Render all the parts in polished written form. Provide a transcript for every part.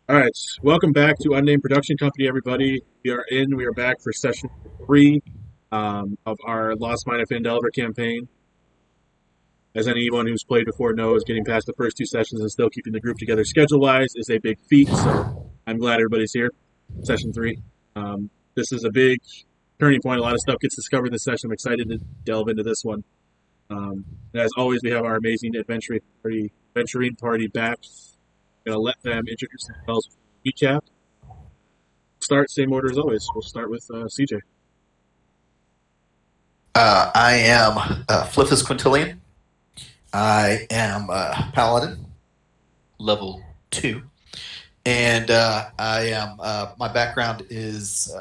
All right, welcome back to Unnamed Production Company, everybody. We are back for session 3 of our Lost Mine of Phandelver campaign. As anyone who's played before knows, getting past the first 2 sessions and still keeping the group together schedule-wise is a big feat, so I'm glad everybody's here. Session 3. This is a big turning point. A lot of stuff gets discovered this session. I'm excited to delve into this one. As always, we have our amazing adventuring party back. Gonna let them introduce themselves. Recap. Start same order as always. We'll start with CJ. I am Fliffus Quintillion. I am Paladin, level 2. And I am, my background is,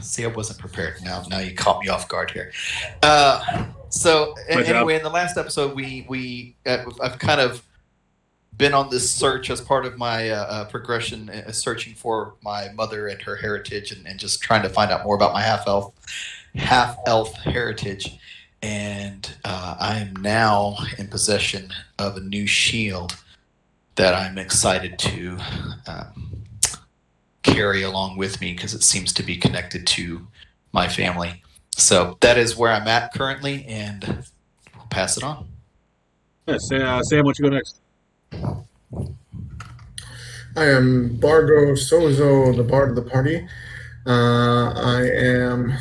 see, I wasn't prepared. Now you caught me off guard here. Anyway, in the last episode, I've kind of been on this search as part of my progression, searching for my mother and her heritage, and just trying to find out more about my half-elf heritage. And I am now in possession of a new shield that I'm excited to carry along with me because it seems to be connected to my family. So that is where I'm at currently, and I'll pass it on. Yeah, Sam, why don't you go next? I am Bargo Sozo, the bard of the party. I am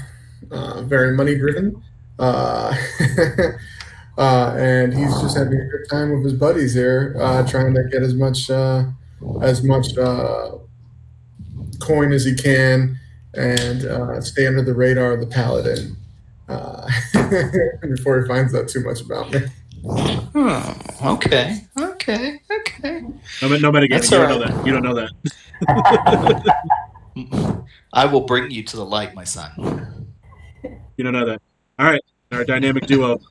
very money driven, and he's just having a good time with his buddies here, trying to get as much coin as he can and stay under the radar of the paladin before he finds out too much about me. Okay. No metagaming. You don't know that. I will bring you to the light, my son. You don't know that. All right, our dynamic duo.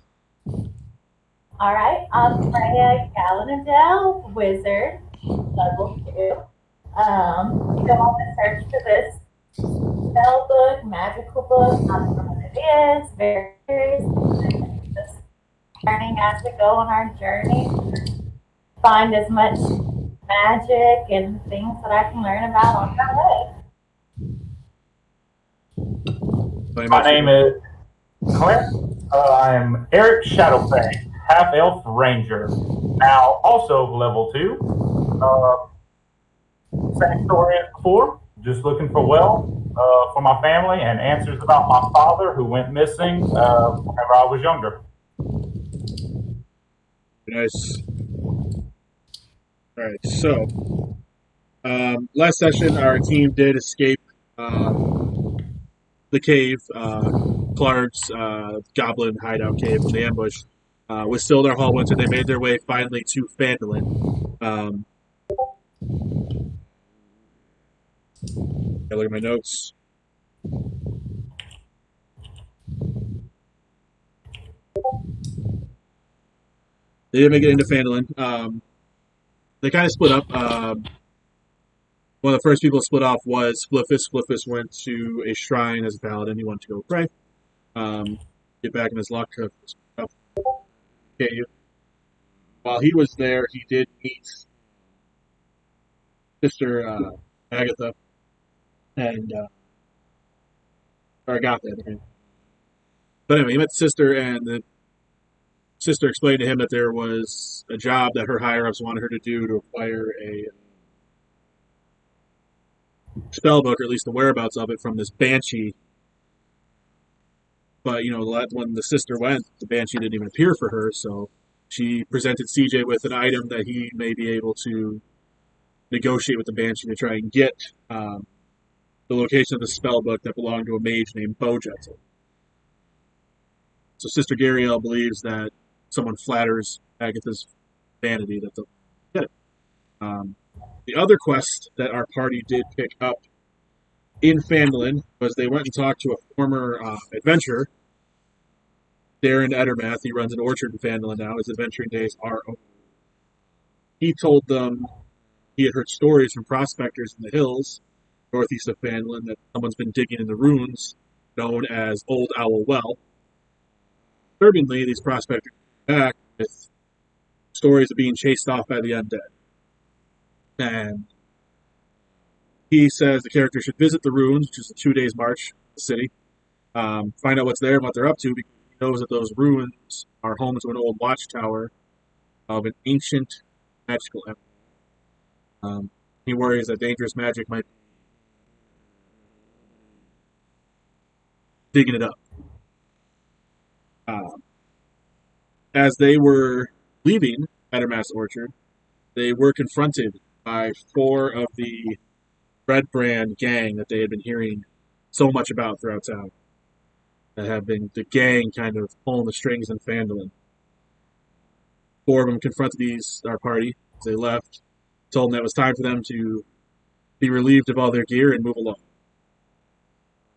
All right, I'm Freya Galanadel, wizard, level 2. Go on the search for this spell book, magical book, not sure what it is, very curious. Just learning as we go on our journey. Find as much magic and things that I can learn about on my way. My name is Clint. I am Eric Shadowfang, half-elf ranger, now also level 2. Same story as before, just looking for wealth for my family and answers about my father who went missing whenever I was younger. Nice. All right, so last session our team did escape the cave, Clark's goblin hideout cave from the ambush. With Sildar Hallwinter, they made their way finally to Phandalin. I look at my notes. They didn't make it into Phandalin. They kind of split up. One of the first people to split off was Fliffus. Fliffus went to a shrine as a paladin. He wanted to go pray. Get back in his luck. While he was there, he did meet Sister Agatha and or Agatha. But anyway, he met the sister, and the sister explained to him that there was a job that her higher-ups wanted her to do to acquire a spell book, or at least the whereabouts of it, from this banshee. But, when the sister went, the banshee didn't even appear for her, so she presented CJ with an item that he may be able to negotiate with the banshee to try and get the location of the spell book that belonged to a mage named Bojet. So Sister Gariel believes that someone flatters Agatha's vanity that they'll get it. The other quest that our party did pick up in Phandalin was they went and talked to a former adventurer, Darren Edermath. He runs an orchard in Phandalin now. His adventuring days are over. He told them he had heard stories from prospectors in the hills northeast of Phandalin that someone's been digging in the ruins known as Old Owl Well. Disturbingly, these prospectors came back with stories of being chased off by the undead. And he says the character should visit the ruins, which is a 2 days march to the city, find out what's there and what they're up to, because he knows that those ruins are home to an old watchtower of an ancient magical empire. He worries that dangerous magic might be digging it up. As they were leaving Ettermass Orchard, they were confronted by 4 of the Redbrand gang that they had been hearing so much about throughout town. That have been the gang kind of pulling the strings in Phandalin. 4 of them confronted our party as they left, told them that it was time for them to be relieved of all their gear and move along.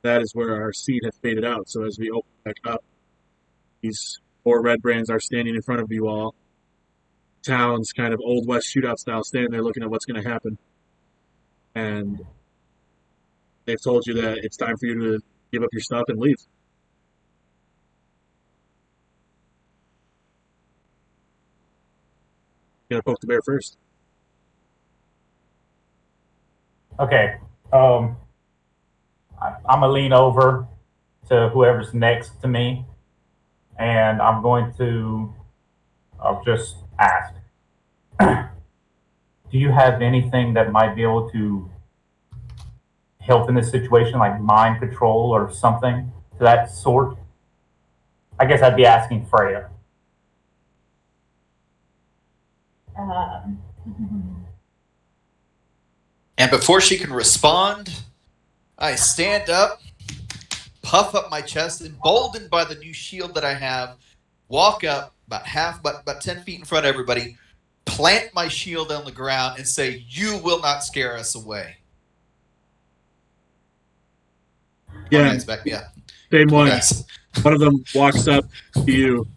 That is where our scene had faded out. So as we open back up, these 4 Redbrands are standing in front of you all. Town's kind of Old West shootout style, standing there looking at what's going to happen. And they've told you that it's time for you to give up your stuff and leave. You gotta poke the bear first. Okay. I'm gonna lean over to whoever's next to me, and I'm going to just ask, do you have anything that might be able to help in this situation, like mind control or something to that sort? I guess I'd be asking Freya. And before she can respond, I stand up, puff up my chest, emboldened by the new shield that I have, walk up about 10 feet in front of everybody, plant my shield on the ground, and say, "You will not scare us away." Yeah, Guys, back me up. same one. Guys. One of them walks up to you.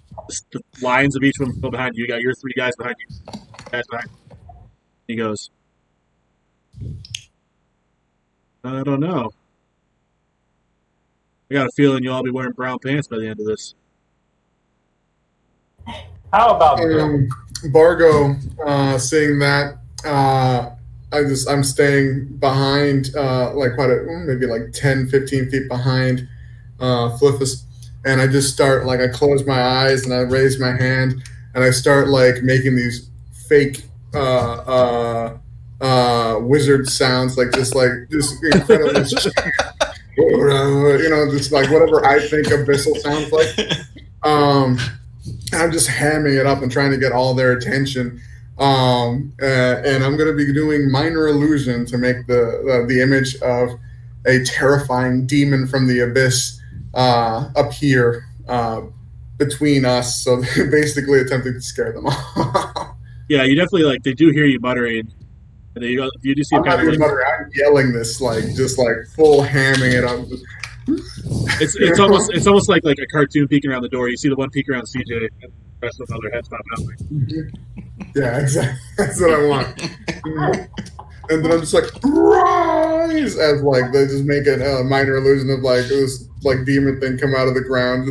The lines of each of them go behind you. You got your 3 guys behind you. Guys behind you. He goes, I don't know. I got a feeling you'll all be wearing brown pants by the end of this. How about Bargo, seeing that, I'm staying behind, like maybe like 10, 15 feet behind Fliffus, and I just start, like, I close my eyes and I raise my hand and I start, like, making these fake wizard sounds, just incredibly just like whatever I think abyssal sounds like. I'm just hamming it up and trying to get all their attention. And I'm going to be doing minor illusion to make the image of a terrifying demon from the abyss appear between us. So they're basically attempting to scare them off. Yeah, you definitely, they do hear you muttering. And then you do see I'm not even muttering. I'm yelling this, just full hamming it up. It's almost like a cartoon peeking around the door. You see the one peek around CJ, and the rest of the other heads pop out. Yeah, exactly. That's what I want. And then I'm just like, rise! As they just make a minor illusion of this demon thing come out of the ground.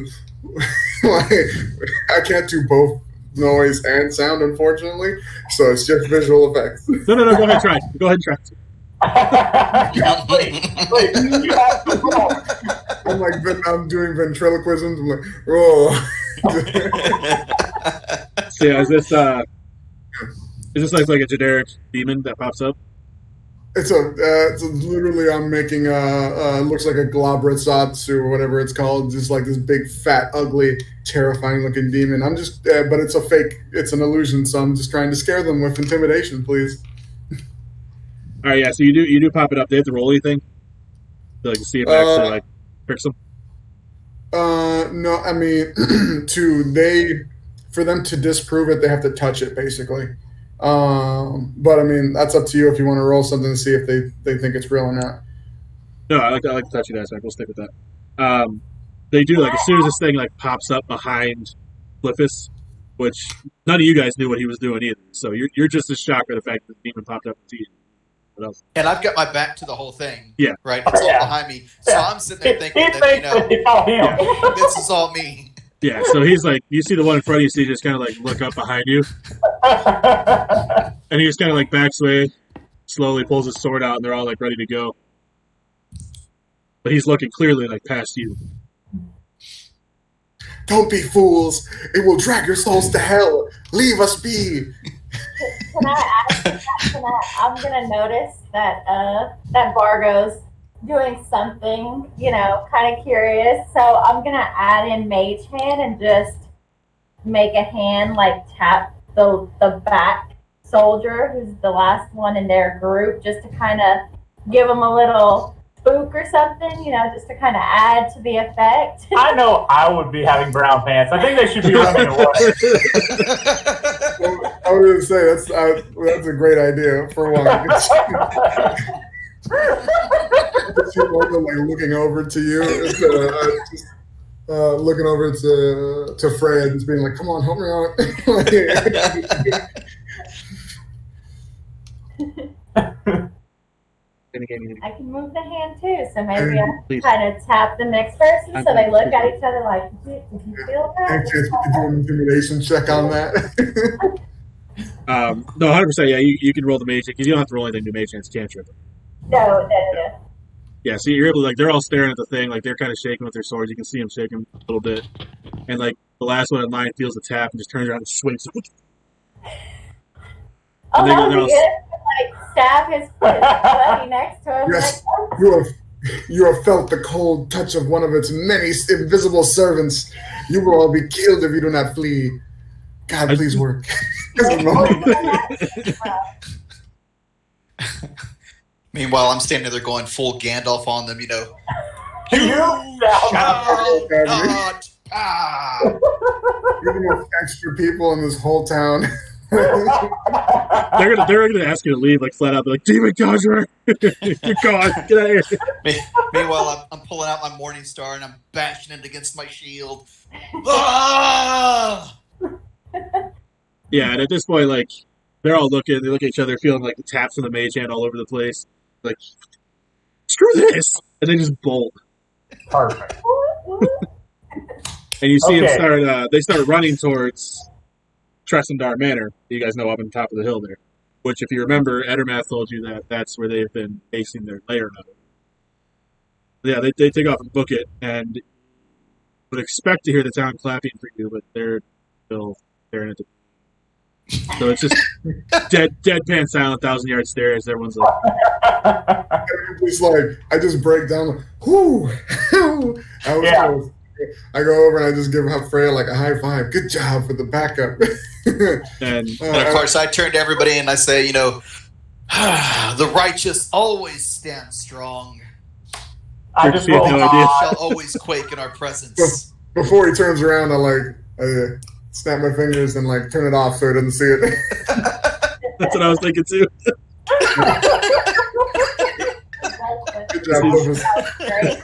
I can't do both noise and sound, unfortunately. So it's just visual effects. No. Go ahead and try. Go ahead and try. Wait, you have to go. I'm doing ventriloquism. I'm like, oh. So yeah, is this like a generic demon that pops up? It's literally, I'm making looks like a Globrazatsu or whatever it's called, just like this big, fat, ugly, terrifying looking demon. I'm just, but it's a fake, it's an illusion, so I'm just trying to scare them with intimidation, please. All right, yeah. So you do pop it up. They have to roll anything to see if it actually tricks them. No, I mean, for them to disprove it, they have to touch it, basically. But I mean, that's up to you if you want to roll something to see if they think it's real or not. No, I like to touch it, We'll stick with that. They do, as soon as this thing pops up behind Fliffus, which none of you guys knew what he was doing either. So you're just as shocked by the fact that the demon popped up to you. What else? And I've got my back to the whole thing. Yeah. Right? It's all behind me. So I'm sitting there thinking that, it's all him. this is all me. Yeah, so he's you see the one in front of you, so you just kind of look up behind you. And he just kind of backs away. slowly pulls his sword out, and they're all like ready to go. But he's looking clearly like past you. Don't be fools. It will drag your souls to hell. Leave us be. Can I ask? I'm gonna notice that that Vargo's doing something, kind of curious. So I'm gonna add in Mage Hand and just make a hand like tap the back soldier who's the last one in their group, just to kind of give them a little spook or something, just to kind of add to the effect. I know I would be having brown pants. I think they should be running away. I was going to say, that's a great idea, for one. Like looking over to you, looking over to Fred, just being like, "Come on, help me out." I can move the hand too, so maybe I Please. kind of tap the next person so they look at each other like, did you feel that? Actually, we could do an intimidation check on that. No, 100%. Yeah, you can roll the mage because you don't have to roll anything to mage hands cantrip. No. Yeah, so you're able to, like, they're all staring at the thing, like, they're kind of shaking with their swords. You can see them shaking a little bit. And, like, the last one in line feels the tap and just turns around and swings. Oh, And that they're would all- be good. Like, stab his buddy next to him. Yes. Like, You have felt the cold touch of one of its many invisible servants. You will all be killed if you do not flee. God, please work. Meanwhile, I'm standing there going full Gandalf on them, You shall not pass. You're the most extra people in this whole town. They're gonna ask you to leave, like, flat out. They're like, Demon Conjurer! You're gone. Get out of here. Meanwhile, I'm pulling out my Morning Star and I'm bashing it against my shield. Ah! Yeah, and at this point, like, they're all looking. They look at each other, feeling like the taps from the mage hand all over the place. Like, screw this! And they just bolt. Perfect. And you see them Okay. start. They start running towards Tresendar Manor. You guys know up on top of the hill there. Which, if you remember, Edermath told you that that's where they've been basing their lair now. Yeah, they take off and book it, and would expect to hear the town clapping for you, but they're still staring at the. So it's just deadpan silent, 1,000-yard stare as everyone's like, Just like, I just break down, like, whoo! I go over and I just give Freya like a high five. Good job for the backup. and And of course, I turn to everybody and I say, the righteous always stand strong. I just You have rolled no idea. Shall always quake in our presence. Before he turns around, I snap my fingers and like turn it off so he doesn't see it. that's what I was thinking too. Good job, Rufus. great.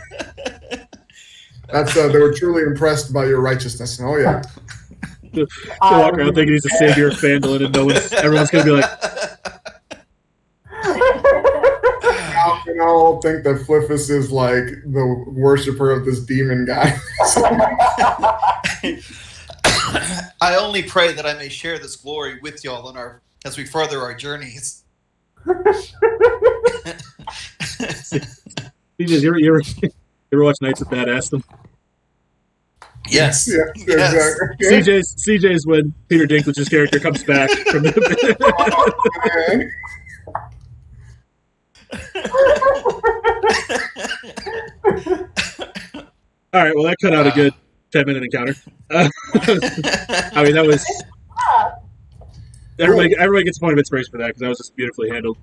That's they were truly impressed by your righteousness. Oh yeah. So walk around thinking he's the savior of Phandalin, and everyone's gonna be like, Now we all think that Fliffus is like the worshiper of this demon guy. I only pray that I may share this glory with y'all as we further our journeys. you ever watch Knights of Badassdom? Yes. Yeah, Yes. exactly. CJ's when Peter Dinklage's character comes back from the. All right, well that cut out a good 10-minute encounter. I mean, that was everybody gets a point of inspiration for that because that was just beautifully handled.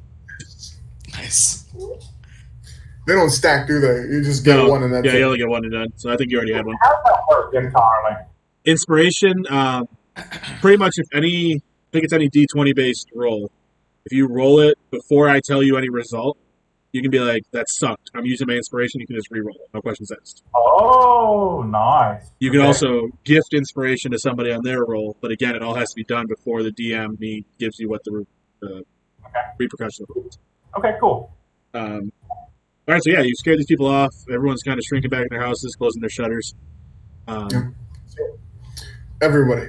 Nice. They don't stack, do they? You just get one and that's yeah, it. you only get one and done. So I think you already had one. How's that work entirely? Inspiration, pretty much I think it's any D20 based roll. If you roll it before I tell you any result, you can be like, that sucked. I'm using my inspiration. You can just re-roll it. No questions asked. Oh, nice. You can Okay. also gift inspiration to somebody on their roll, but again, it all has to be done before the DM gives you what the repercussions are. Okay, cool. All right, so yeah, you scared these people off. Everyone's kind of shrinking back in their houses, closing their shutters. Everybody.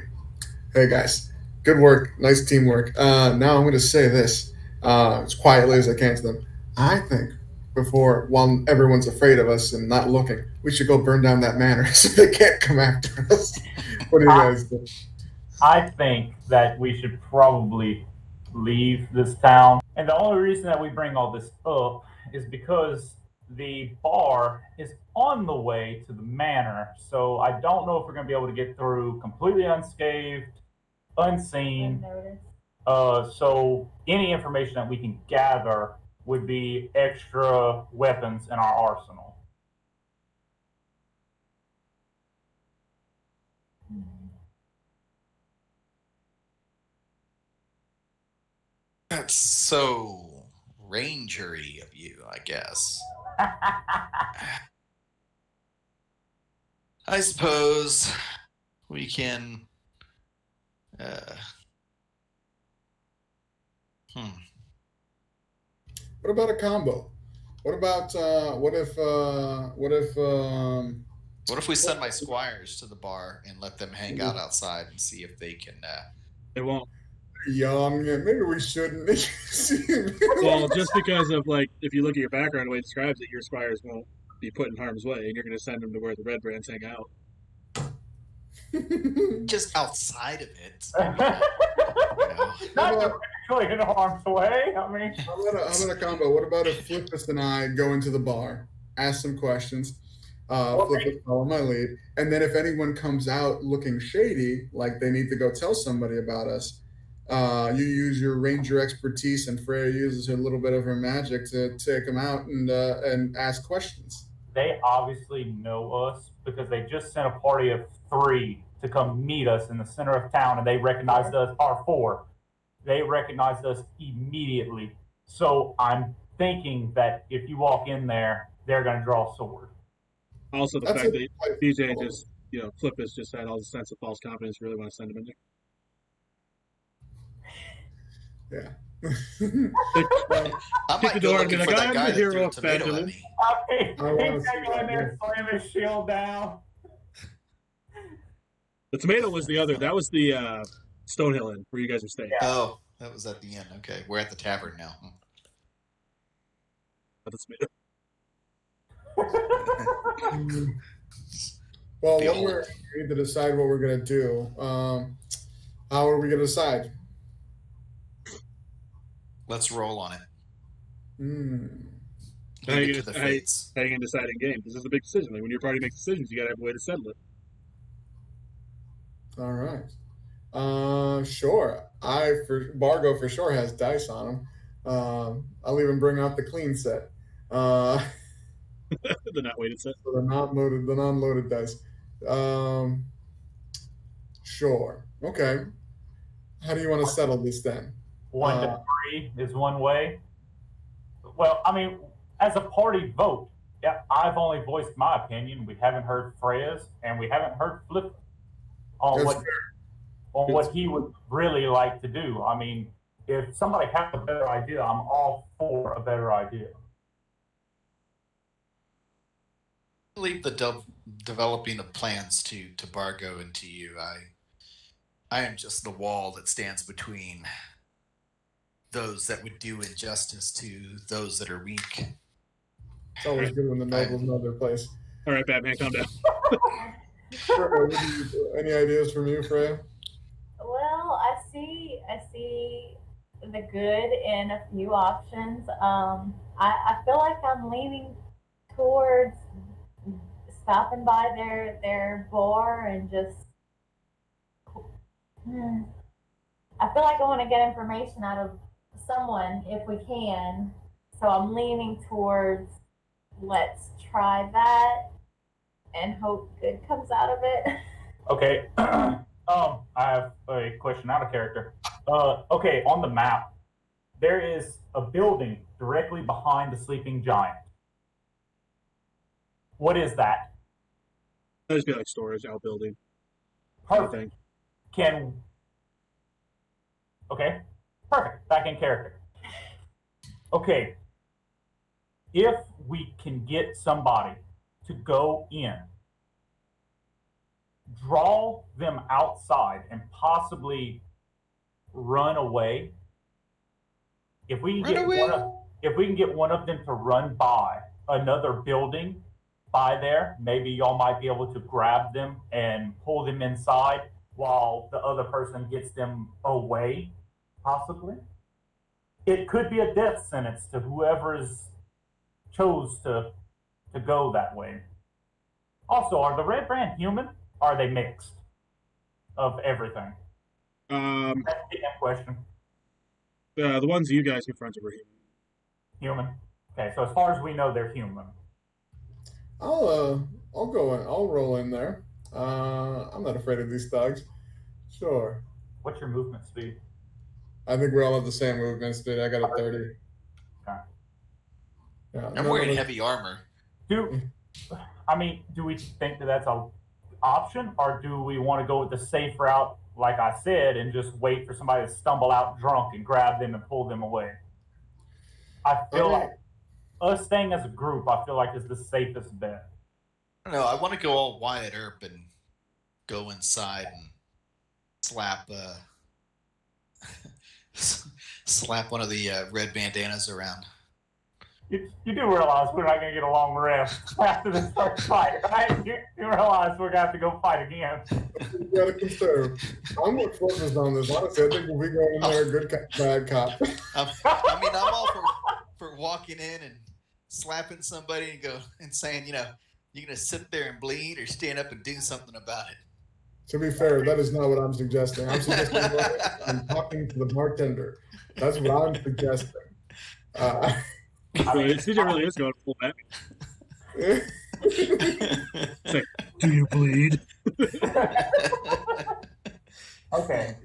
Hey guys. Good work. Nice teamwork. Now I'm going to say this. as quietly as I can to them. I think while everyone's afraid of us and not looking, we should go burn down that manor so they can't come after us. What do you guys think? I think that we should probably leave this town. And the only reason that we bring all this up is because the bar is on the way to the manor. So I don't know if we're going to be able to get through completely unscathed, unseen. So any information that we can gather would be extra weapons in our arsenal. That's so rangery of you, I guess. I suppose we can. What about a combo? What about what if What if we send my squires to the bar and let them hang out outside and see if they can? It won't. young? Maybe we shouldn't. Well, just because of like, if you look at your background, the way it describes it, your squires won't be put in harm's way, and you're going to send them to where the Redbrands hang out. Just outside of it. Not directly in harm's way. I mean, how about a combo? What about if Flippus and I go into the bar, ask some questions, Flippus follow my lead, and then if anyone comes out looking shady, like they need to go tell somebody about us, you use your ranger expertise, and Freya uses a little bit of her magic to take them out and ask questions. They obviously know us because they just sent a party of 3 to come meet us in the center of town, and they recognized us, or 4. They recognized us immediately. So I'm thinking that if you walk in there, they're going to draw a sword. Also, the fact that DJ just, Flippus just had all the sense of false confidence, really want to send him in there. Yeah. I might the go door and looking be for like, that I'm guy the that hero threw a of tomato at Phandalin. me. He's going there, slam his shield down. The tomato was the other. That was the Stonehill Inn where you guys are staying. Yeah. Oh, that was at the end. Okay, we're at the tavern now. But the tomato. Well, when we need to decide what we're going to do, how are we going to decide? Let's roll on it. How are Leave you it to the fates. going to decide in game? This is a big decision. Like when your party makes decisions, you got to have a way to settle it. All right. Sure. Bargo for sure has dice on him. I'll even bring out the clean set. The not weighted set. So the non-loaded dice. Sure. Okay. How do you want to settle this then? 1 to 3 is one way. Well, I mean, as a party vote, yeah, I've only voiced my opinion. We haven't heard Freya's, and we haven't heard Flip on what he would really like to do. I mean, if somebody has a better idea, I'm all for a better idea. Leave the developing of plans to Bargo and to you. I am just the wall that stands between those that would do injustice to those that are weak. It's always good when the nobles know their place. All right, Batman, calm down. Any ideas from you, Freya? Well, I see the good in a few options. I feel like I'm leaning towards stopping by their bar and just. I feel like I want to get information out of someone if we can. So I'm leaning towards let's try that and hope good comes out of it. Okay. I have a question out of character. Okay, on the map, there is a building directly behind the sleeping giant. What is that? That'd just be like storage, outbuilding. Perfect. Okay, perfect. Back in character. Okay. If we can get somebody to go in, draw them outside, and possibly run away, If we can Run get away. if we can get one of them to run by another building by there, maybe y'all might be able to grab them and pull them inside while the other person gets them away, possibly. It could be a death sentence to whoever's chose to go that way. Also, are the Redbrand human? Or are they mixed of everything? That's the question. The ones you guys confronted were Human. Okay, so as far as we know, they're human. I'll go in. I'll roll in there. I'm not afraid of these thugs. Sure. What's your movement speed? I think we all have the same movement speed. I got a 30. Okay. Yeah, I'm wearing heavy armor. Do we think that that's an option, or do we want to go with the safe route, like I said, and just wait for somebody to stumble out drunk and grab them and pull them away? I feel like us staying as a group, I feel like is the safest bet. I don't know. I want to go all Wyatt Earp and go inside and slap slap one of the red bandanas around. You do realize we're not going to get a long rest after this first fight, right? You realize we're going to have to go fight again. You gotta conserve. I'm more focused on this. Honestly, I think if we go in there, good cop, bad cop. I'm all for walking in and slapping somebody and saying, you're going to sit there and bleed or stand up and do something about it. To be fair, that is not what I'm suggesting. I'm suggesting I'm talking to the bartender. That's what I'm suggesting. CJ really is going full back. It's like, do you bleed? Okay.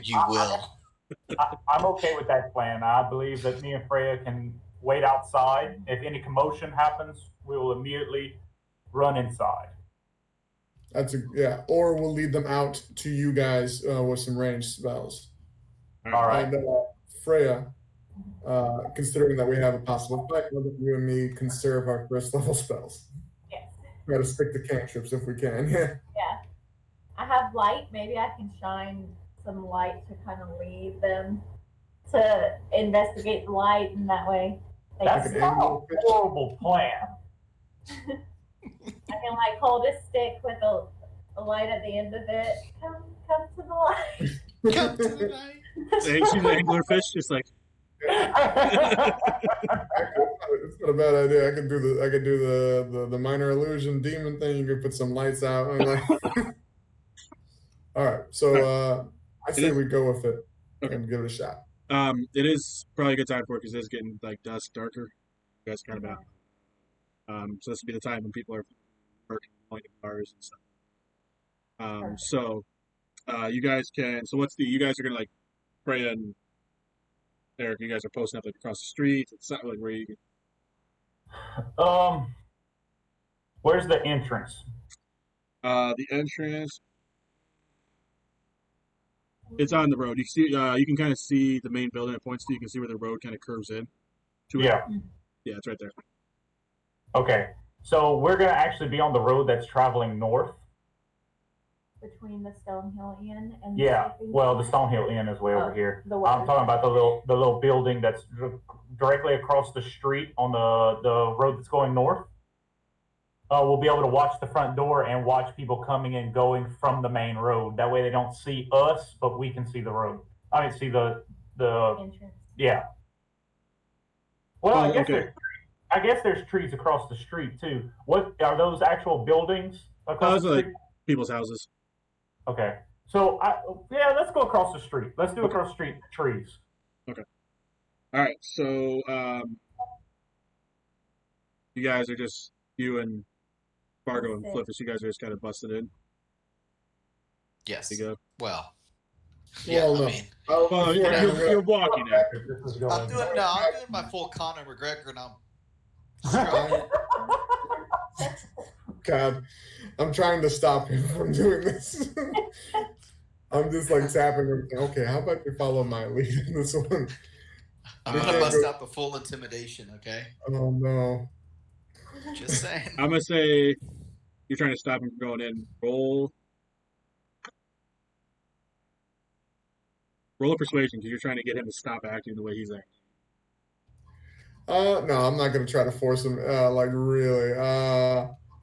You will. I'm okay with that plan. I believe that me and Freya can wait outside. If any commotion happens, we will immediately run inside. Or we'll lead them out to you guys with some ranged spells. All right. And Freya, considering that we have a possible fight, why don't you and me conserve our first level spells? Yes. Try to stick to cantrips if we can. Yeah. Yeah. I have light. Maybe I can shine some light to kind of lead them to investigate the light, and that way they That's can not a horrible plan. I can hold a stick with a light at the end of it. Come to the light. Come to the light. Hey, she's an anglerfish, just like. It's not a bad idea. I could do the minor illusion demon thing. You could put some lights out. All right, so I say we go with it and give it a shot. It is probably a good time for it because it is getting dusk, darker. You guys kind of out. So this would be the time when people are working, going to bars and stuff. So you guys can. So you guys are gonna Freya and Eric. You guys are posting up across the street. It's not where you can. Where's the entrance? The entrance. It's on the road. You see, you can kind of see the main building it points to. You can see where the road kind of curves in. Yeah. Yeah, it's right there. Okay, so we're going to actually be on the road that's traveling north. Between the Stonehill Inn and the Stonehill Inn is way over here. I'm talking about the little building that's directly across the street on the road that's going north. We'll be able to watch the front door and watch people coming and going from the main road. That way they don't see us, but we can see the road. I mean, see the entrance. Yeah. Well, I guess there's trees across the street too. What are those actual buildings across the street? People's houses. Okay. So let's go across the street. Let's do across the street trees. Okay. All right. So you guys are just you and Fargo and Flippus. You guys are just kind of busted in. Yes. You go. Well. Yeah, I mean, you're walking now. I'm doing my full Conor McGregor, and I'm. God, I'm trying to stop him from doing this. I'm just tapping him. Okay, how about you follow my lead in this one? I'm gonna bust out the full intimidation. Okay. Oh no. Just saying. I'm gonna say you're trying to stop him from going in. Roll a persuasion because you're trying to get him to stop acting the way he's acting. No, I'm not gonna try to force him. Like really.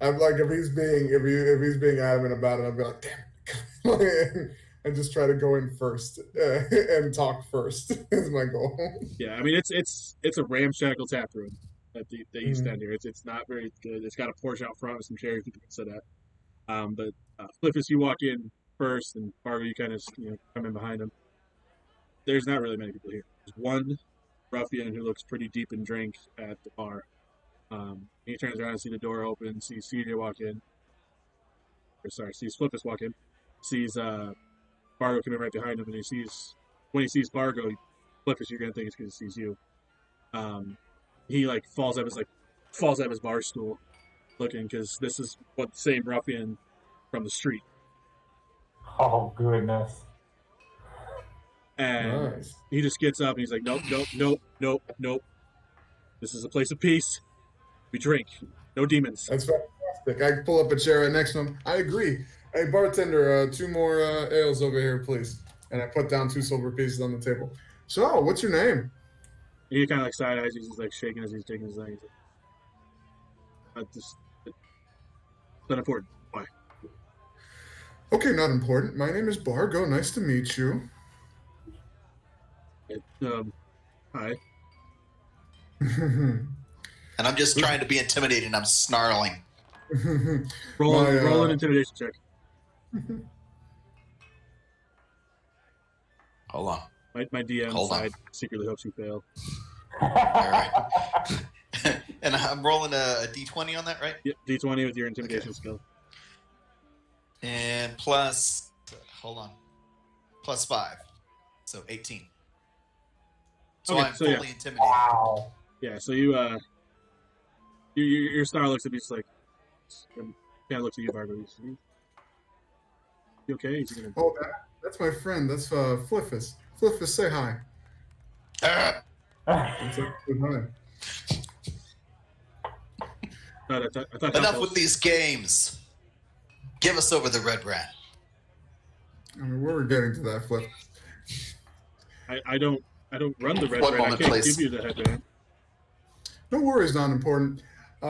I'm like if he's being adamant about it, I'll be like, damn it. And just try to go in first and talk first is my goal. Yeah, I mean it's a ramshackle tap room that you stand here. It's not very good. It's got a porch out front with some chairs people can sit at. But Flippus, you walk in first, and Fargo, you kind of come in behind him. There's not really many people here. There's one ruffian who looks pretty deep in drink at the bar. He turns around and sees the door open, sees CJ walk in. Sees Flippus walk in, sees Fargo coming right behind him, and when he sees Fargo, Flippus, you're gonna think it's because he sees you. He like falls out of his bar stool, looking because this is what the same ruffian from the street. Oh goodness. And Nice. he just gets up and he's like, nope. This is a place of peace. We drink. No demons. That's fantastic. I pull up a chair right next to him. I agree. Hey, bartender, 2 more ales over here, please. And I put down 2 silver pieces on the table. So, what's your name? And he kind of like side eyes. He's just like shaking as he's taking his thing. He's like, it's not important. Why? Okay, not important. My name is Bargo. Nice to meet you. Hi. And I'm just trying to be intimidating. I'm snarling. Roll an intimidation check. Hold on. My DM Hold side secretly hopes you fail. All right. And I'm rolling a d20 on that, right? Yep, D20 with your intimidation skill. And plus, hold on, plus 5, so 18. So Okay, I'm so fully intimidated. Wow. Yeah, so your star looks at me just like, kind of looks at you, Barbara. You okay? He's gonna... Oh, that's my friend. That's Fliffus. Fliffus, say hi. Ah! Say hi. I thought Enough with these games. Give us over the Redbrand. I mean, we're getting to that, Fliff. I don't run the red One brand. I moment, can't please. give you the headband. No worries, not important.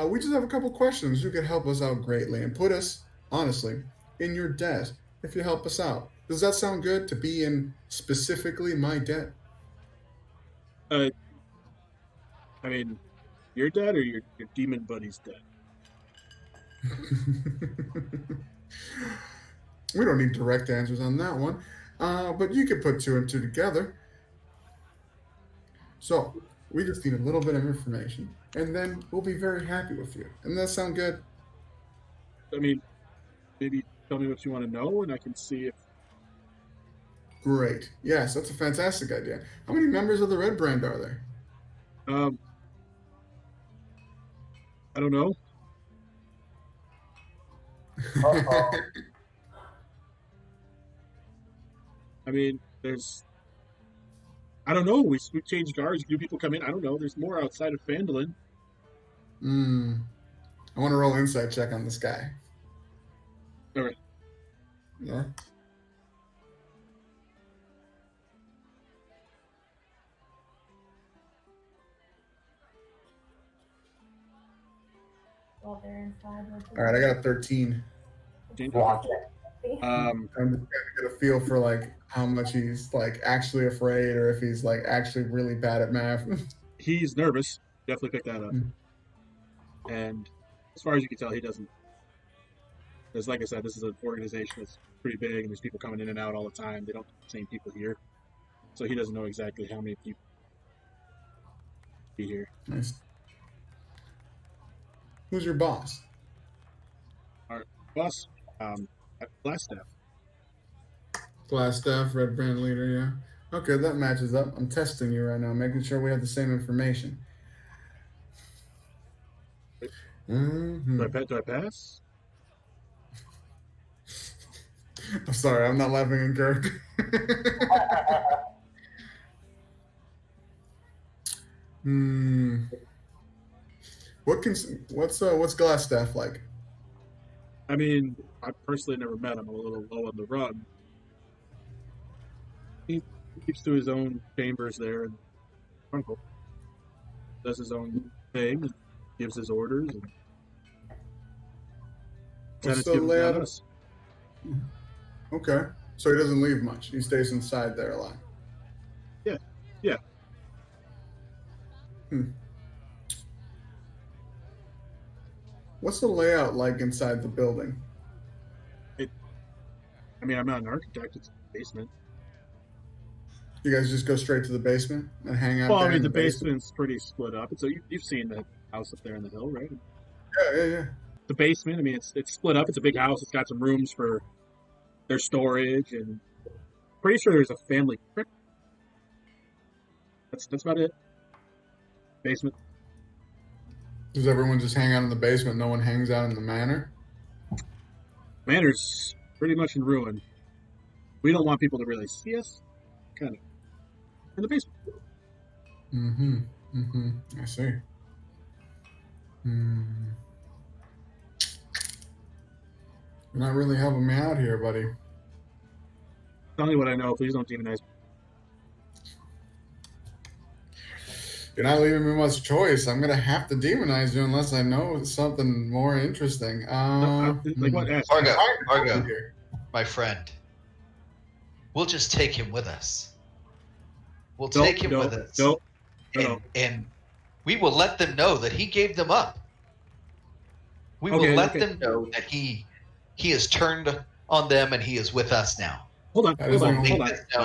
We just have a couple questions. You could help us out greatly and put us, honestly, in your debt if you help us out. Does that sound good to be in specifically my debt? I mean, your dad or your demon buddy's dad? We don't need direct answers on that one, but you could put 2 and 2 together. So, we just need a little bit of information, and then we'll be very happy with you. And that sound good? I mean, maybe tell me what you want to know, and I can see if... Great. Yes, that's a fantastic idea. How many members of the Redbrand are there? I don't know. I mean, there's... I don't know. We changed guards. New people come in. I don't know. There's more outside of Phandalin. I want to roll an insight check on this guy. All right. Yeah. Well, they're inside. All right, I got a 13. Watch it. I'm just trying to get a feel for like how much he's like actually afraid, or if he's like actually really bad at math. He's nervous. Definitely picked that up. Mm. And as far as you can tell, he doesn't. Because, like I said, this is an organization that's pretty big, and there's people coming in and out all the time. They don't have the same people here, so he doesn't know exactly how many people be here. Nice. Who's your boss? Our boss, Glass Staff. Glass staff, Redbrand leader. Yeah. Okay, that matches up. I'm testing you right now, making sure we have the same information. Mm-hmm. Do I pass? I'm sorry, I'm not laughing in character. What's Glass staff like? I mean, I personally never met him. I'm a little low on the run. He keeps to his own chambers there and uncle. does his own thing, and gives his orders, and What's tenants the give them layout? to us. Okay, so he doesn't leave much. He stays inside there a lot. Yeah, yeah. What's the layout like inside the building? I mean, I'm not an architect. It's a basement. You guys just go straight to the basement and hang out Well, there I mean, in the the basement? basement's pretty split up. So you've seen the house up there on the hill, right? Yeah. The basement. I mean, it's split up. It's a big house. It's got some rooms for their storage, and pretty sure there's a family crypt. That's about it. Basement. Does everyone just hang out in the basement? No one hangs out in the manor? Manor's pretty much in ruin. We don't want people to really see us. Kind of in the basement. I see. You're not really helping me out here, buddy. Tell me what I know. Please don't demonize me. You're not leaving me much choice. I'm gonna have to demonize you unless I know something more interesting. Like what? Ask. Argo, my friend. We'll just take him with us. We'll take him with us. And we will let them know that he gave them up. We will let them know that he has turned on them and he is with us now. Hold on. That is Hold on. only- Hold on. No.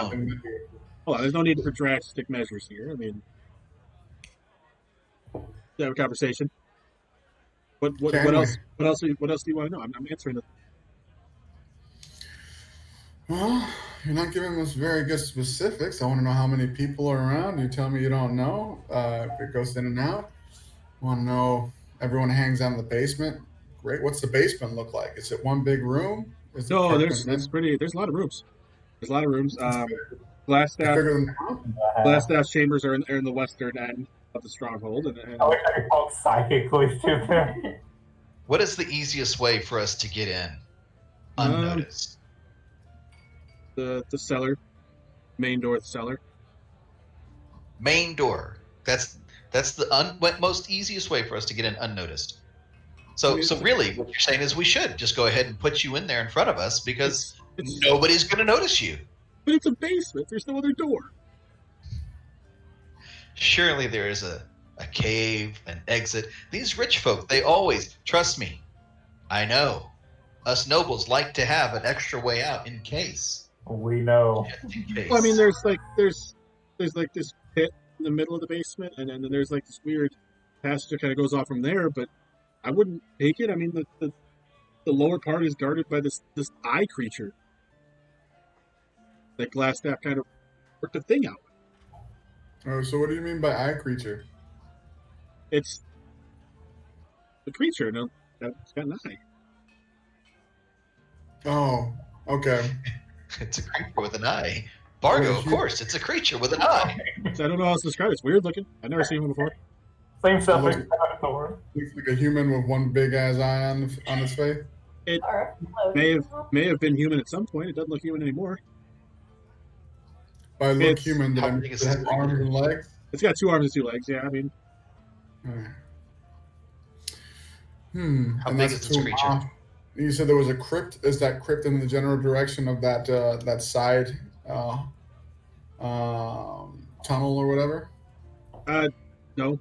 Hold on. There's no need for drastic measures here. I mean, you have a conversation. What Can we? else? What else do you want to know? I'm answering it. Well, you're not giving us very good specifics. I want to know how many people are around. You tell me you don't know. If it goes in and out. I want to know everyone hangs out in the basement. Great. What's the basement look like? Is it one big room? Is it No, there's a lot of rooms. There's a lot of rooms. Glass bigger than the house? staff chambers are in the western end of the stronghold, and I wish I could talk psychically to them. What is the easiest way for us to get in unnoticed? the cellar, main door of the cellar. Main door. That's the most easiest way for us to get in unnoticed. So really, what you're saying is we should just go ahead and put you in there in front of us because nobody's going to notice you. But it's a basement. There's no other door. Surely there is a cave, an exit. These rich folk, they always, trust me, I know. Us nobles like to have an extra way out in case. We know. Just in case. Well, I mean, there's like this pit in the middle of the basement, and then there's like this weird passage that kind of goes off from there. But I wouldn't take it. I mean, the lower part is guarded by this eye creature. That Glassstaff kind of worked the thing out. Oh, so what do you mean by eye creature? It's the creature. No, it's got an eye. Oh, okay. It's a creature with an eye. Bargo, of course, it's a creature with an eye. So I don't know how else to describe it. It's weird looking. I've never seen one before. Same self-explanatory. Looks like a human with one big ass eye on his face. It Or may have been human at some point. It doesn't look human anymore. By look It's- human, did I how mean big is it has this arms creature? and legs? It's got 2 arms and 2 legs. Yeah, I mean, Alright. How And big that's is this too creature? off. You said there was a crypt. Is that crypt in the general direction of that side tunnel or whatever? no.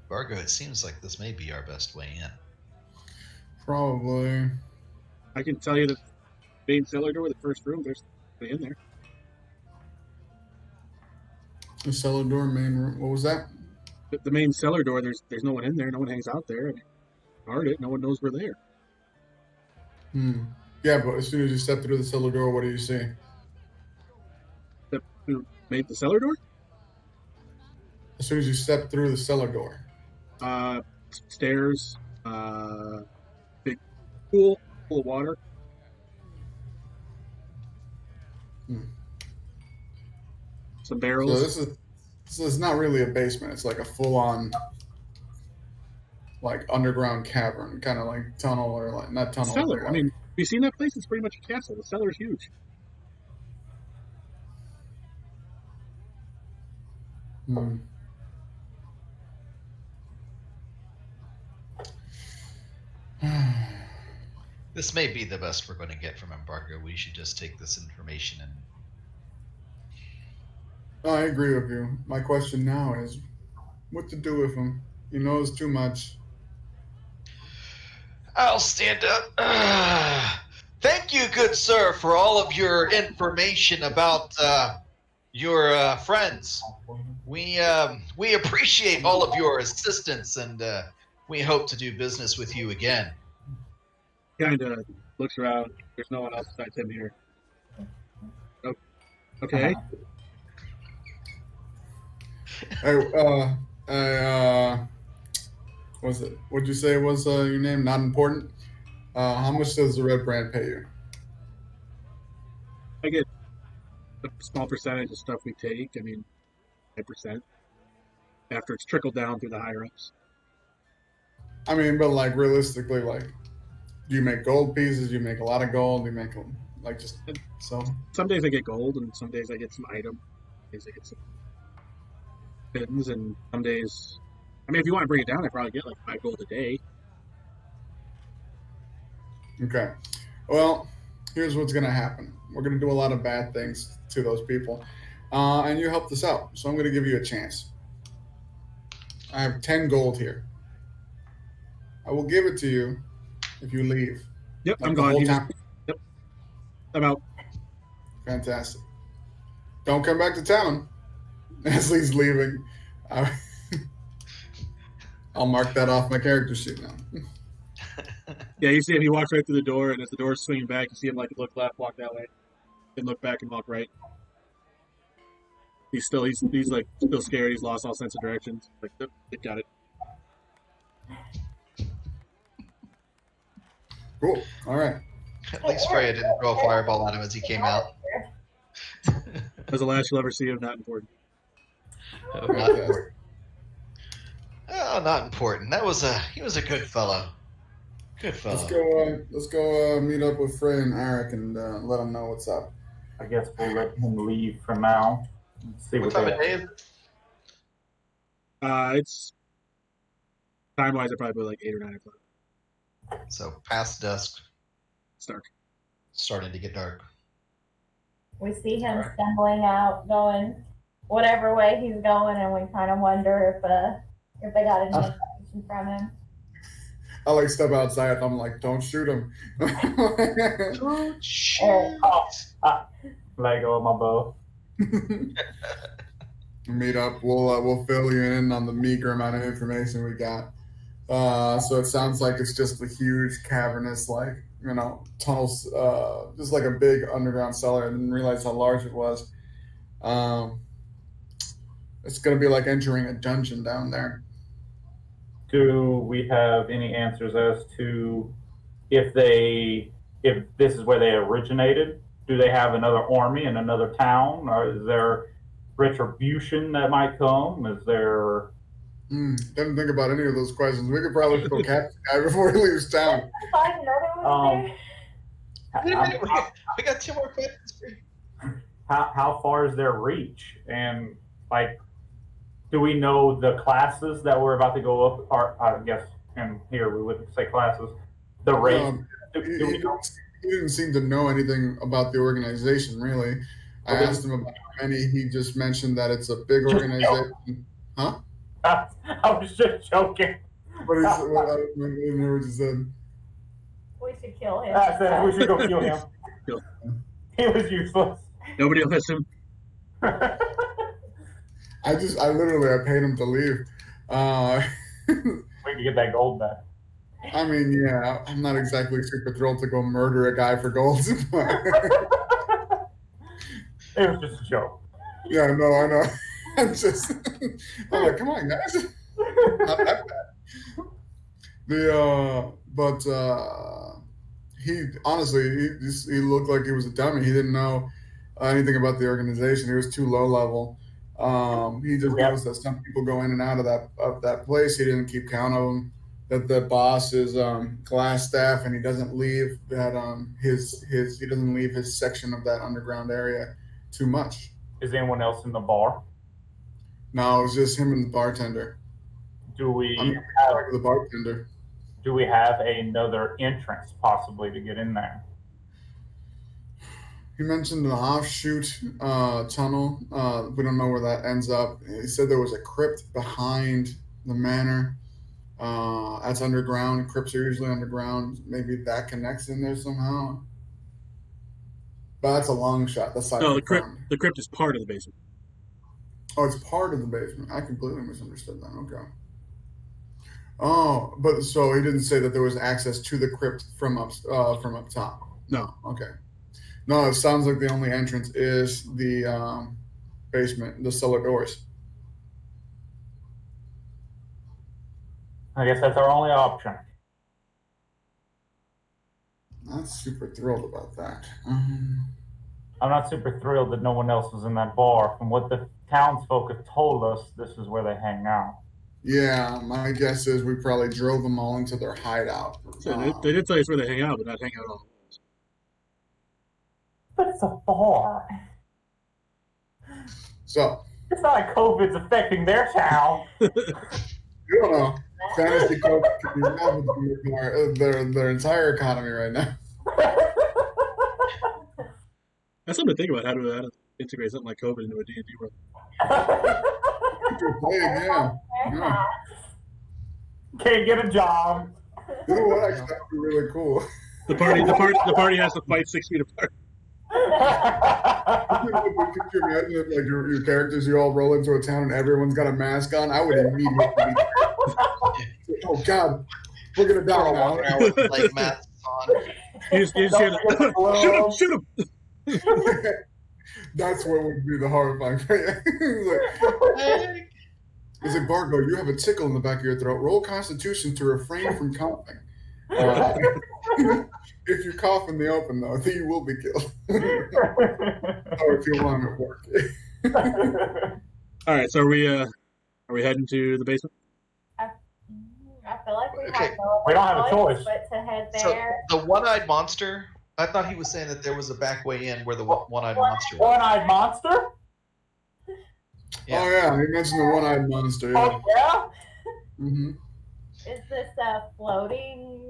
Bargo, it seems like this may be our best way in. Probably. I can tell you the main cellar door, the first room. There's nobody in there. The cellar door, main room. What was that? The main cellar door. There's no one in there. No one hangs out there. I mean, guard it. No one knows we're there. Yeah, but as soon as you step through the cellar door, what do you see? Who made the cellar door? As soon as you step through the cellar door. Stairs. Big pool full of water. Some barrels. So this is not really a basement. It's like a full-on, like underground cavern, kind of like tunnel or like not tunnel. Cellar. but I mean, you seen that place? It's pretty much a castle. The cellar is huge. Hmm. This may be the best we're going to get from Embargo. We should just take this information and. I agree with you. My question now is, what to do with him? He knows too much. I'll stand up. Thank you, good sir, for all of your information about your friends. We appreciate all of your assistance, and we hope to do business with you again. Kind of looks around. There's no one else besides him here. Oh, okay. Was it? What'd you say was your name? Not important. How much does the Redbrand pay you? I get a small percentage of stuff we take. I mean, 5%. After it's trickled down through the higher ups. I mean, but like realistically, like, do you make gold pieces? Do you make a lot of gold? Do you make like just so? Some days I get gold, and some days I get some item. Some days I get some pins, and some days. I mean, if you want to bring it down, I probably get like 5 gold a day. Okay. Well, here's what's going to happen. We're going to do a lot of bad things to those people. And you helped us out. So I'm going to give you a chance. I have 10 gold here. I will give it to you if you leave. Yep, Like I'm the gone. whole You time. Yep, I'm out. Fantastic. Don't come back to town. Leslie's leaving. I'll mark that off my character sheet now. Yeah, you see him. He walks right through the door, and as the door's swinging back, you see him like look left, walk that way, then look back and walk right. He's like still scared. He's lost all sense of directions. Like, yep, got it. Cool. All right. At least Freya didn't throw a fireball at him as he came out. That's the last you'll ever see him. Not important. Oh, not important. Oh, not important. He was a good fellow. Good fellow. Let's go meet up with Frey and Eric and let them know what's up. I guess we'll let him leave for now. Let's see What what time of day is it? It's time-wise, I probably like 8 or 9 o'clock. So past dusk. It's dark. Starting to get dark. We see him stumbling out, going whatever way he's going, and we kind of wonder if they got any information from him. I like step outside. I'm like, don't shoot him. Don't shoot. Let go of my bow. Meet up. We'll fill you in on the meager amount of information we got. So it sounds like it's just a huge cavernous, like, tunnels, just like a big underground cellar. I didn't realize how large it was. It's gonna be like entering a dungeon down there. Do we have any answers as to if this is where they originated? Do they have another army in another town? Or is there retribution that might come? Is there... Didn't think about any of those questions. We could probably just go catch the guy before he leaves town. Find another one there. We got 2 more questions for you. How far is their reach? And, like, do we know the classes that we're about to go up? Or, I guess, and here we wouldn't say classes. The race. He didn't seem to know anything about the organization, really. I asked him about how many. He just mentioned that it's a big organization. Huh? I was just joking. What I didn't hear what you said. We should kill him. I said we should go kill him. He was useless. Nobody will miss him. I paid him to leave. We could get that gold back. I mean, yeah, I'm not exactly super thrilled to go murder a guy for gold. It was just a joke. Yeah, no, I know. I'm like, come on, guys. Not that bad. He honestly, he looked like he was a dummy. He didn't know anything about the organization. He was too low level. He just knows that some people go in and out of that place. He didn't keep count of them. that the boss is glass staff, and he doesn't leave that he doesn't leave his section of that underground area too much. Is anyone else in the bar? No, it was just him and the bartender. Do we I'm have talking to the bartender. do we have another entrance possibly to get in there? He mentioned an offshoot tunnel. We don't know where that ends up. He said there was a crypt behind the manor. That's underground. Crypts are usually underground. Maybe that connects in there somehow. But that's a long shot. That's not No, confirmed. the crypt is part of the basement. Oh, it's part of the basement. I completely misunderstood that. Okay. Oh, but so he didn't say that there was access to the crypt from up top. No. Okay. No, it sounds like the only entrance is the basement, the cellar doors. I guess that's our only option. Not super thrilled about that. I'm not super thrilled that no one else was in that bar. From what the townsfolk have told us, this is where they hang out. Yeah, my guess is we probably drove them all into their hideout. So they did tell us where they hang out, but not hang out all. But it's a bar. So It's not like COVID's affecting their town. you don't know. Fantasy Coke can be ravaging their entire economy right now. That's something to think about. How to integrate something like COVID into a D&D world. You're playing, yeah. Can't get a job. You know what? Actually, that would be really cool. The party has to fight 6 feet apart. Could you imagine if, like, your characters, you all roll into a town and everyone's got a mask on? I would immediately be, oh God, we're gonna die now. Walking around with like masks on. You just hear the, shoot him! That's what would be the horrifying thing. He's like, Bargo, you have a tickle in the back of your throat. Roll Constitution to refrain from coughing. If you cough in the open, though, then you will be killed. Or if you're long at work. All right, so are we heading to the basement? I feel like we Okay. have no We don't have a choice. but to head So there. the one-eyed monster. I thought he was saying that there was a back way in where the one-eyed monster was. One-eyed monster? Yeah. Oh, yeah, he mentioned the one-eyed monster. Yeah. Oh, yeah? Mm-hmm. Is this floating?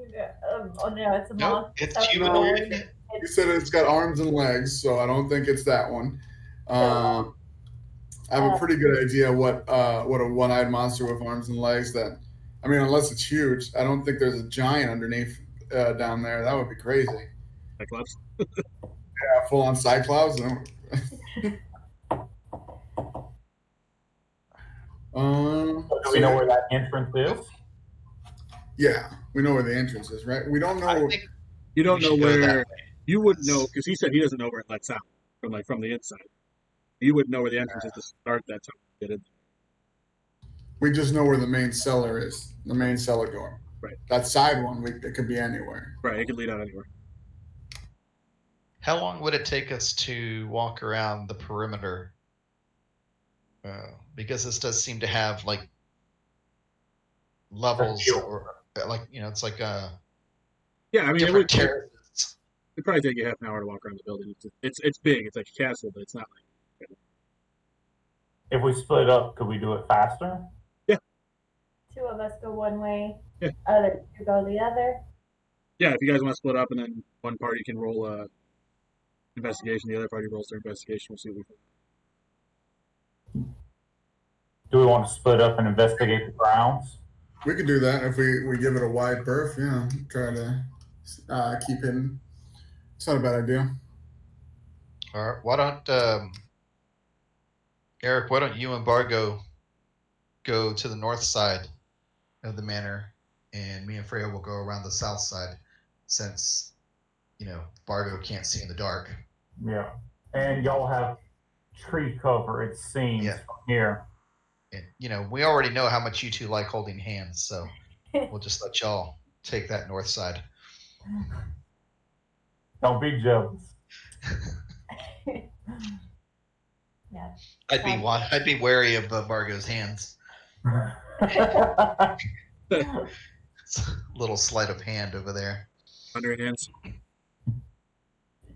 Oh no, it's a No, monster. it's So humanoid. He said it's got arms and legs, so I don't think it's that one. I have a pretty good idea what a one-eyed monster with arms and legs that, I mean, unless it's huge, I don't think there's a giant underneath down there. That would be crazy. Cyclops? Yeah, full-on Cyclops. Do we know where that entrance is? Yeah, we know where the entrance is, right? We don't know. I think You don't we know should go that where. way. You wouldn't know because he said he doesn't know where it lets out from the inside. You wouldn't know where the entrance is to start that time. Get in. We just know where the main cellar is. The main cellar door. Right. That side one, it could be anywhere. Right, it could lead out anywhere. How long would it take us to walk around the perimeter? Because this does seem to have like levels, or like it's like Yeah, I mean, different terraces. it'd probably take you half an hour to walk around the building. It's big. It's like a castle, but it's not like. If we split up, could we do it faster? Two of us go one way, Yeah. other two go the other. Yeah, if you guys want to split up and then one party can roll investigation, the other party rolls their investigation. We'll see what we find. Do we want to split up and investigate the grounds? We could do that if we give it a wide berth. Yeah, try to keep hidden. It's not a bad idea. All right, why don't Eric? Why don't you and Bargo go to the north side of the manor, and me and Freya will go around the south side, since Bargo can't see in the dark. Yeah. And y'all have tree cover, it seems, Yeah. from here. And we already know how much you two like holding hands, so we'll just let y'all take that north side. Don't be jealous. Yeah. I'd be wary of Bargo's hands. It's a little sleight of hand over there. Underhands.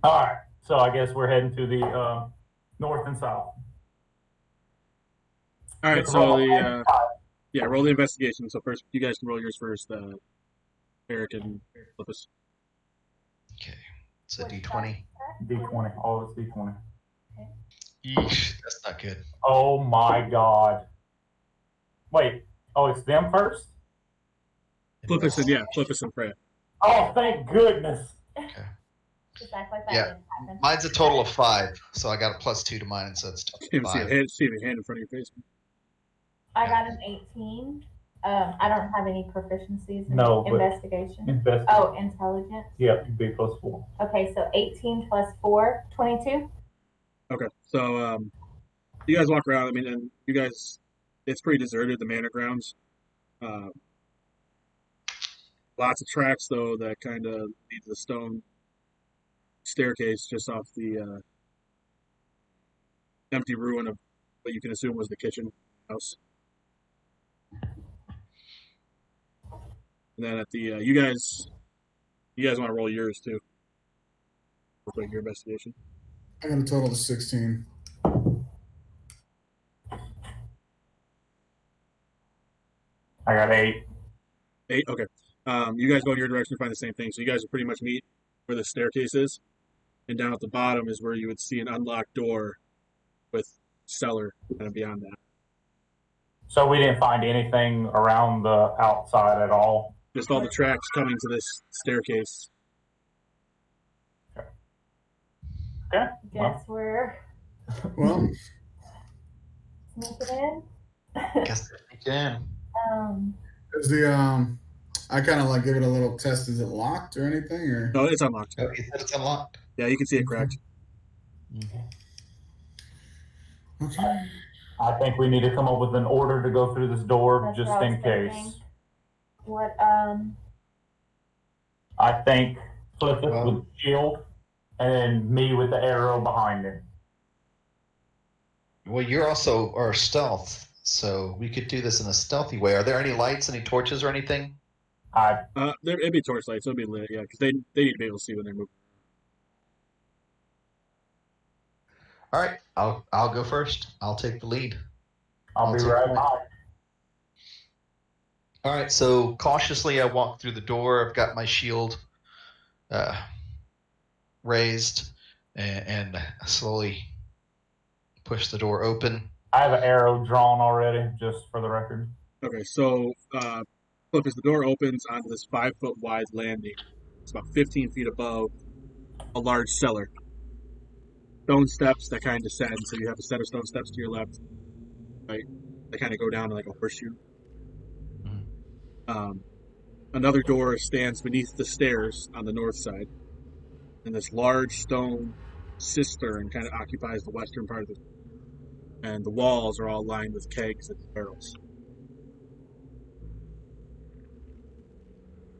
All right. So I guess we're heading to the north and south. All right, Get to so roll the my roll the investigation. So first, you guys can roll yours first. Eric and Flippus. Okay, it's a D20. D20. Oh, it's D20. Yeesh, that's not good. Oh my god. Wait. Oh, it's them first? Flippus and Freya. Oh, thank goodness. Okay. Just act like that Yeah. didn't happen. Mine's a total of 5, so I got a +2 to mine, and so it's Can't even 5. see your hand in front of your face. I got an 18. I don't have any proficiencies in No, but- investigation. Investigate. Oh, intelligence. Yeah, B +4. Okay, so 18 plus 4, 22. Okay, so you guys walk around. I mean, and you guys, it's pretty deserted. The manor grounds. Lots of tracks though that kind of lead to the stone staircase just off the empty ruin of what you can assume was the kitchen house. And then at the you guys want to roll yours too. Real quick, your investigation. I got a total of 16. I got 8. 8. Okay. You guys go in your direction to find the same thing. So you guys will pretty much meet where the staircase is, and down at the bottom is where you would see an unlocked door with cellar kind of beyond that. So we didn't find anything around the outside at all. Just all the tracks coming to this staircase. Okay. Guess we're Well, sneaking in. Guess we can. is the I kind of like give it a little test. Is it locked or anything? Or No, it's unlocked. Oh, you said it's unlocked. Yeah, you can see it cracked. okay. I think we need to come up with an order to go through this door That's just what I was in case. thinking. What, I think Clifford Well- with the shield and then me with the arrow behind him. Well, you're also our stealth, so we could do this in a stealthy way. Are there any lights, any torches, or anything? It'd be torchlight, so it'd be lit, yeah, because they need to be able to see when they're moving. All right, I'll go first. I'll take the lead. I'll be take right point. behind. All right, so cautiously I walk through the door. I've got my shield raised and slowly push the door open. I have an arrow drawn already, just for the record. Okay, so look, as the door opens onto this 5-foot wide landing, it's about 15 feet above a large cellar. Stone steps that kind of descend, so you have a set of stone steps to your left, right? They kind of go down like a horseshoe. Another door stands beneath the stairs on the north side, and this large stone cistern kind of occupies the western part of the. And the walls are all lined with kegs and barrels.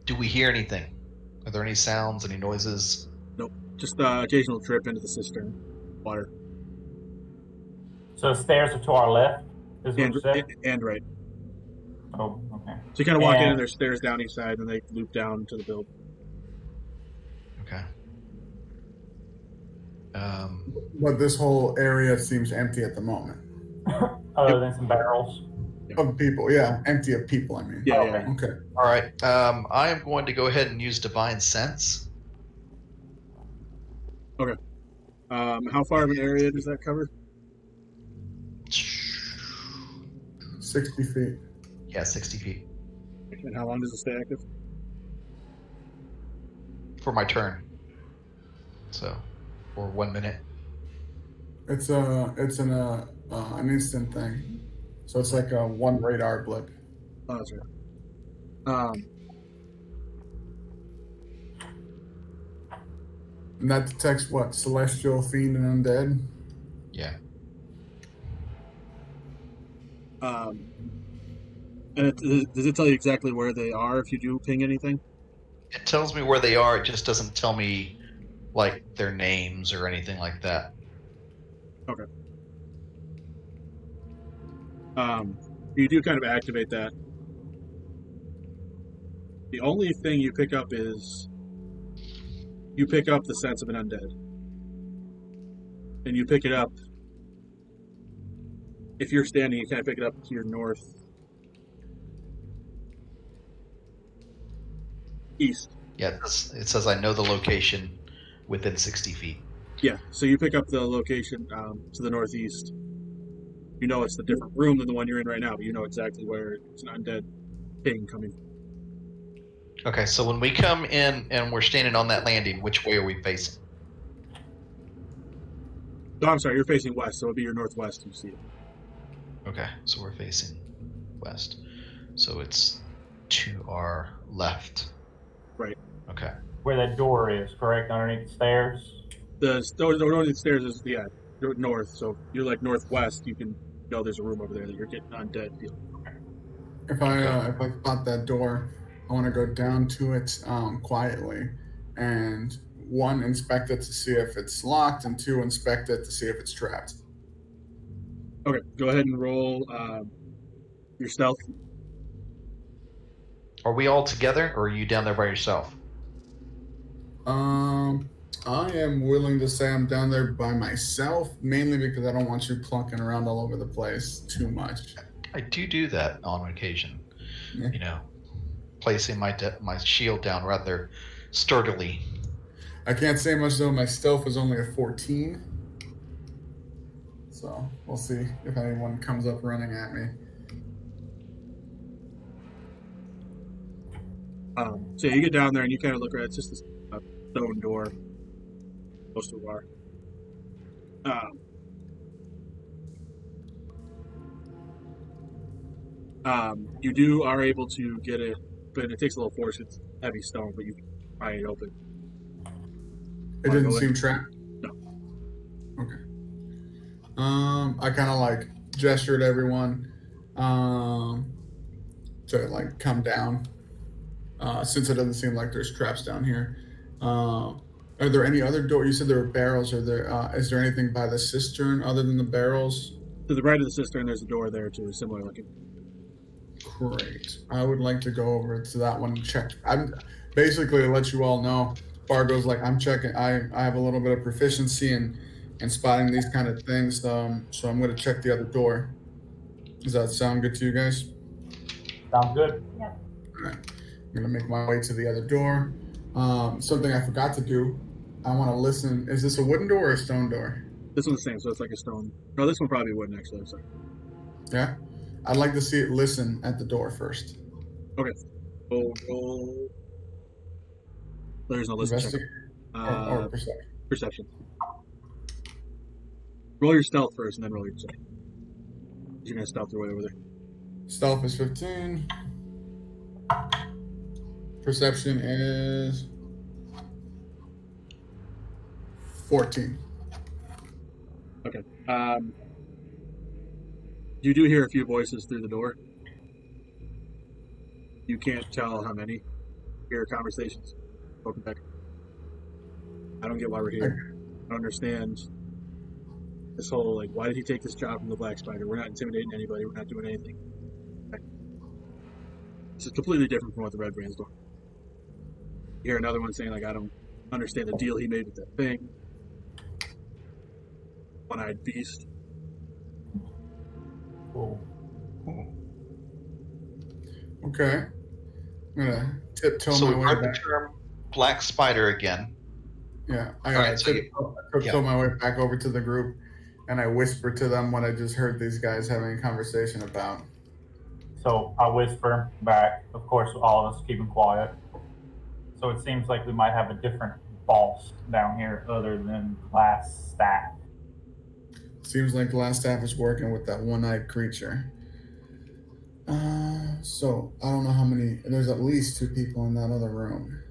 Do we hear anything? Are there any sounds, any noises? Nope, just occasional drip into the cistern, water, So the stairs are to our left, is what you said? and right. Oh, okay. So you kind of walk in, And- and there's stairs down each side, and they loop down to the building. Okay. But this whole area seems empty at the moment. Other than some barrels. Of people, yeah, empty of people. I mean, Yeah, Okay. yeah. okay. All right. I am going to go ahead and use Divine Sense. How far of an area does that cover? 60 feet. Yeah, 60 feet And how long does it stay active? for my turn. So, for 1 minute. It's an instant thing, so it's like a one radar blip. Oh, that's right. And that detects what? Celestial, fiend, and undead. Yeah. And does it tell you exactly where they are if you do ping anything? It tells me where they are. It just doesn't tell me, like, their names or anything like that. Okay. You do kind of activate that. The only thing you pick up is you pick up the sense of an undead. And you pick it up. If you're standing, you kind of pick it up to your north east. Yeah, it says I know the location within 60 feet. Yeah, so you pick up the location to the northeast. You know it's a different room than the one you're in right now, but you know exactly where it's an undead thing coming from. Okay, so when we come in and we're standing on that landing, which way are we facing? No, I'm sorry, you're facing west, so it'll be your northwest. You see it. Okay, so we're facing west. So it's to our left. Right. Okay. Where that door is, correct? Underneath the stairs? The door to the stairs is, north, so you're like northwest. You can know there's a room over there that you're getting undead deal. If I spot that door, I want to go down to it quietly, and 1, inspect it to see if it's locked, and 2, inspect it to see if it's trapped. Okay, go ahead and roll your stealth. Are we all together, or are you down there by yourself? I am willing to say I'm down there by myself, mainly because I don't want you plunking around all over the place too much. I do that on occasion. Yeah. You know, placing my shield down rather sturdily. I can't say much though. My stealth is only a 14. So we'll see if anyone comes up running at me. So you get down there and you kind of look around. It's just a stone door. Most of are. You are able to get it, but it takes a little force. It's heavy stone, but you can pry it open. It didn't seem trapped? No. Okay. I kind of like gestured everyone to like come down. Since it doesn't seem like there's traps down here. Are there any other doors? You said there were barrels. Is there anything by the cistern other than the barrels? To the right of the cistern, there's a door there too, similar looking. Great. I would like to go over to that one and check. I'm basically to let you all know. Fargo's like, I'm checking. I have a little bit of proficiency in spotting these kind of things. So I'm going to check the other door. Does that sound good to you guys? Sounds good. Yeah. All right. I'm going to make my way to the other door. Something I forgot to do. I want to listen. Is this a wooden door or a stone door? This one's the same, so it's like a stone. No, this one probably wouldn't actually. I'm sorry. Yeah? I'd like to see it listen at the door first. Okay. Roll. There's no listen check. Or perception. Perception. Roll your stealth first, and then roll your check. You're gonna stealth your way over there. Stealth is 15. Perception is 14. Okay. You do hear a few voices through the door. You can't tell how many. Hear conversations. Welcome back. I don't get why we're here. I don't understand this whole, like, why did he take this job from the Black Spider? We're not intimidating anybody. We're not doing anything. This is completely different from what the Redbrands do. You hear another one saying, like, I don't understand the deal he made with that thing. One-eyed beast. Cool. Okay. I'm going to tiptoe So my we way heard the back. term black spider again. Yeah. I All got right, to so tiptoe my way back over to the group, and I whisper to them what I just heard these guys having a conversation about. So I whisper back. Of course, all of us keeping quiet. So it seems like we might have a different boss down here other than Glass Staff. Seems like Glass Staff is working with that one-eyed creature. So I don't know how many. There's at least 2 people in that other room.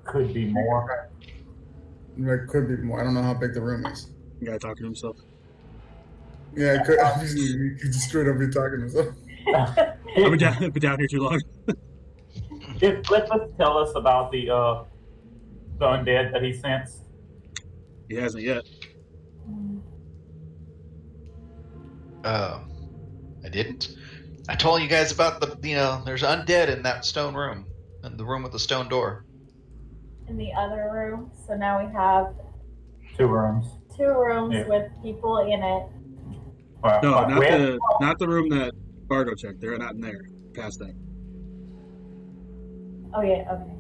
Could be more. There could be more. I don't know how big the room is. The guy talking to himself. Yeah, it could. Obviously, you could just straight up be talking to himself. I've been down here too long. Let us tell us about the undead that he sensed. He hasn't yet. I didn't. I told you guys about there's undead in that stone room, in the room with the stone door. In the other room. So now we have 2 rooms. 2 rooms Yeah. with people in it. Well, No, we have- not the room that Fargo checked. They're not in there. Past that. Oh yeah, okay.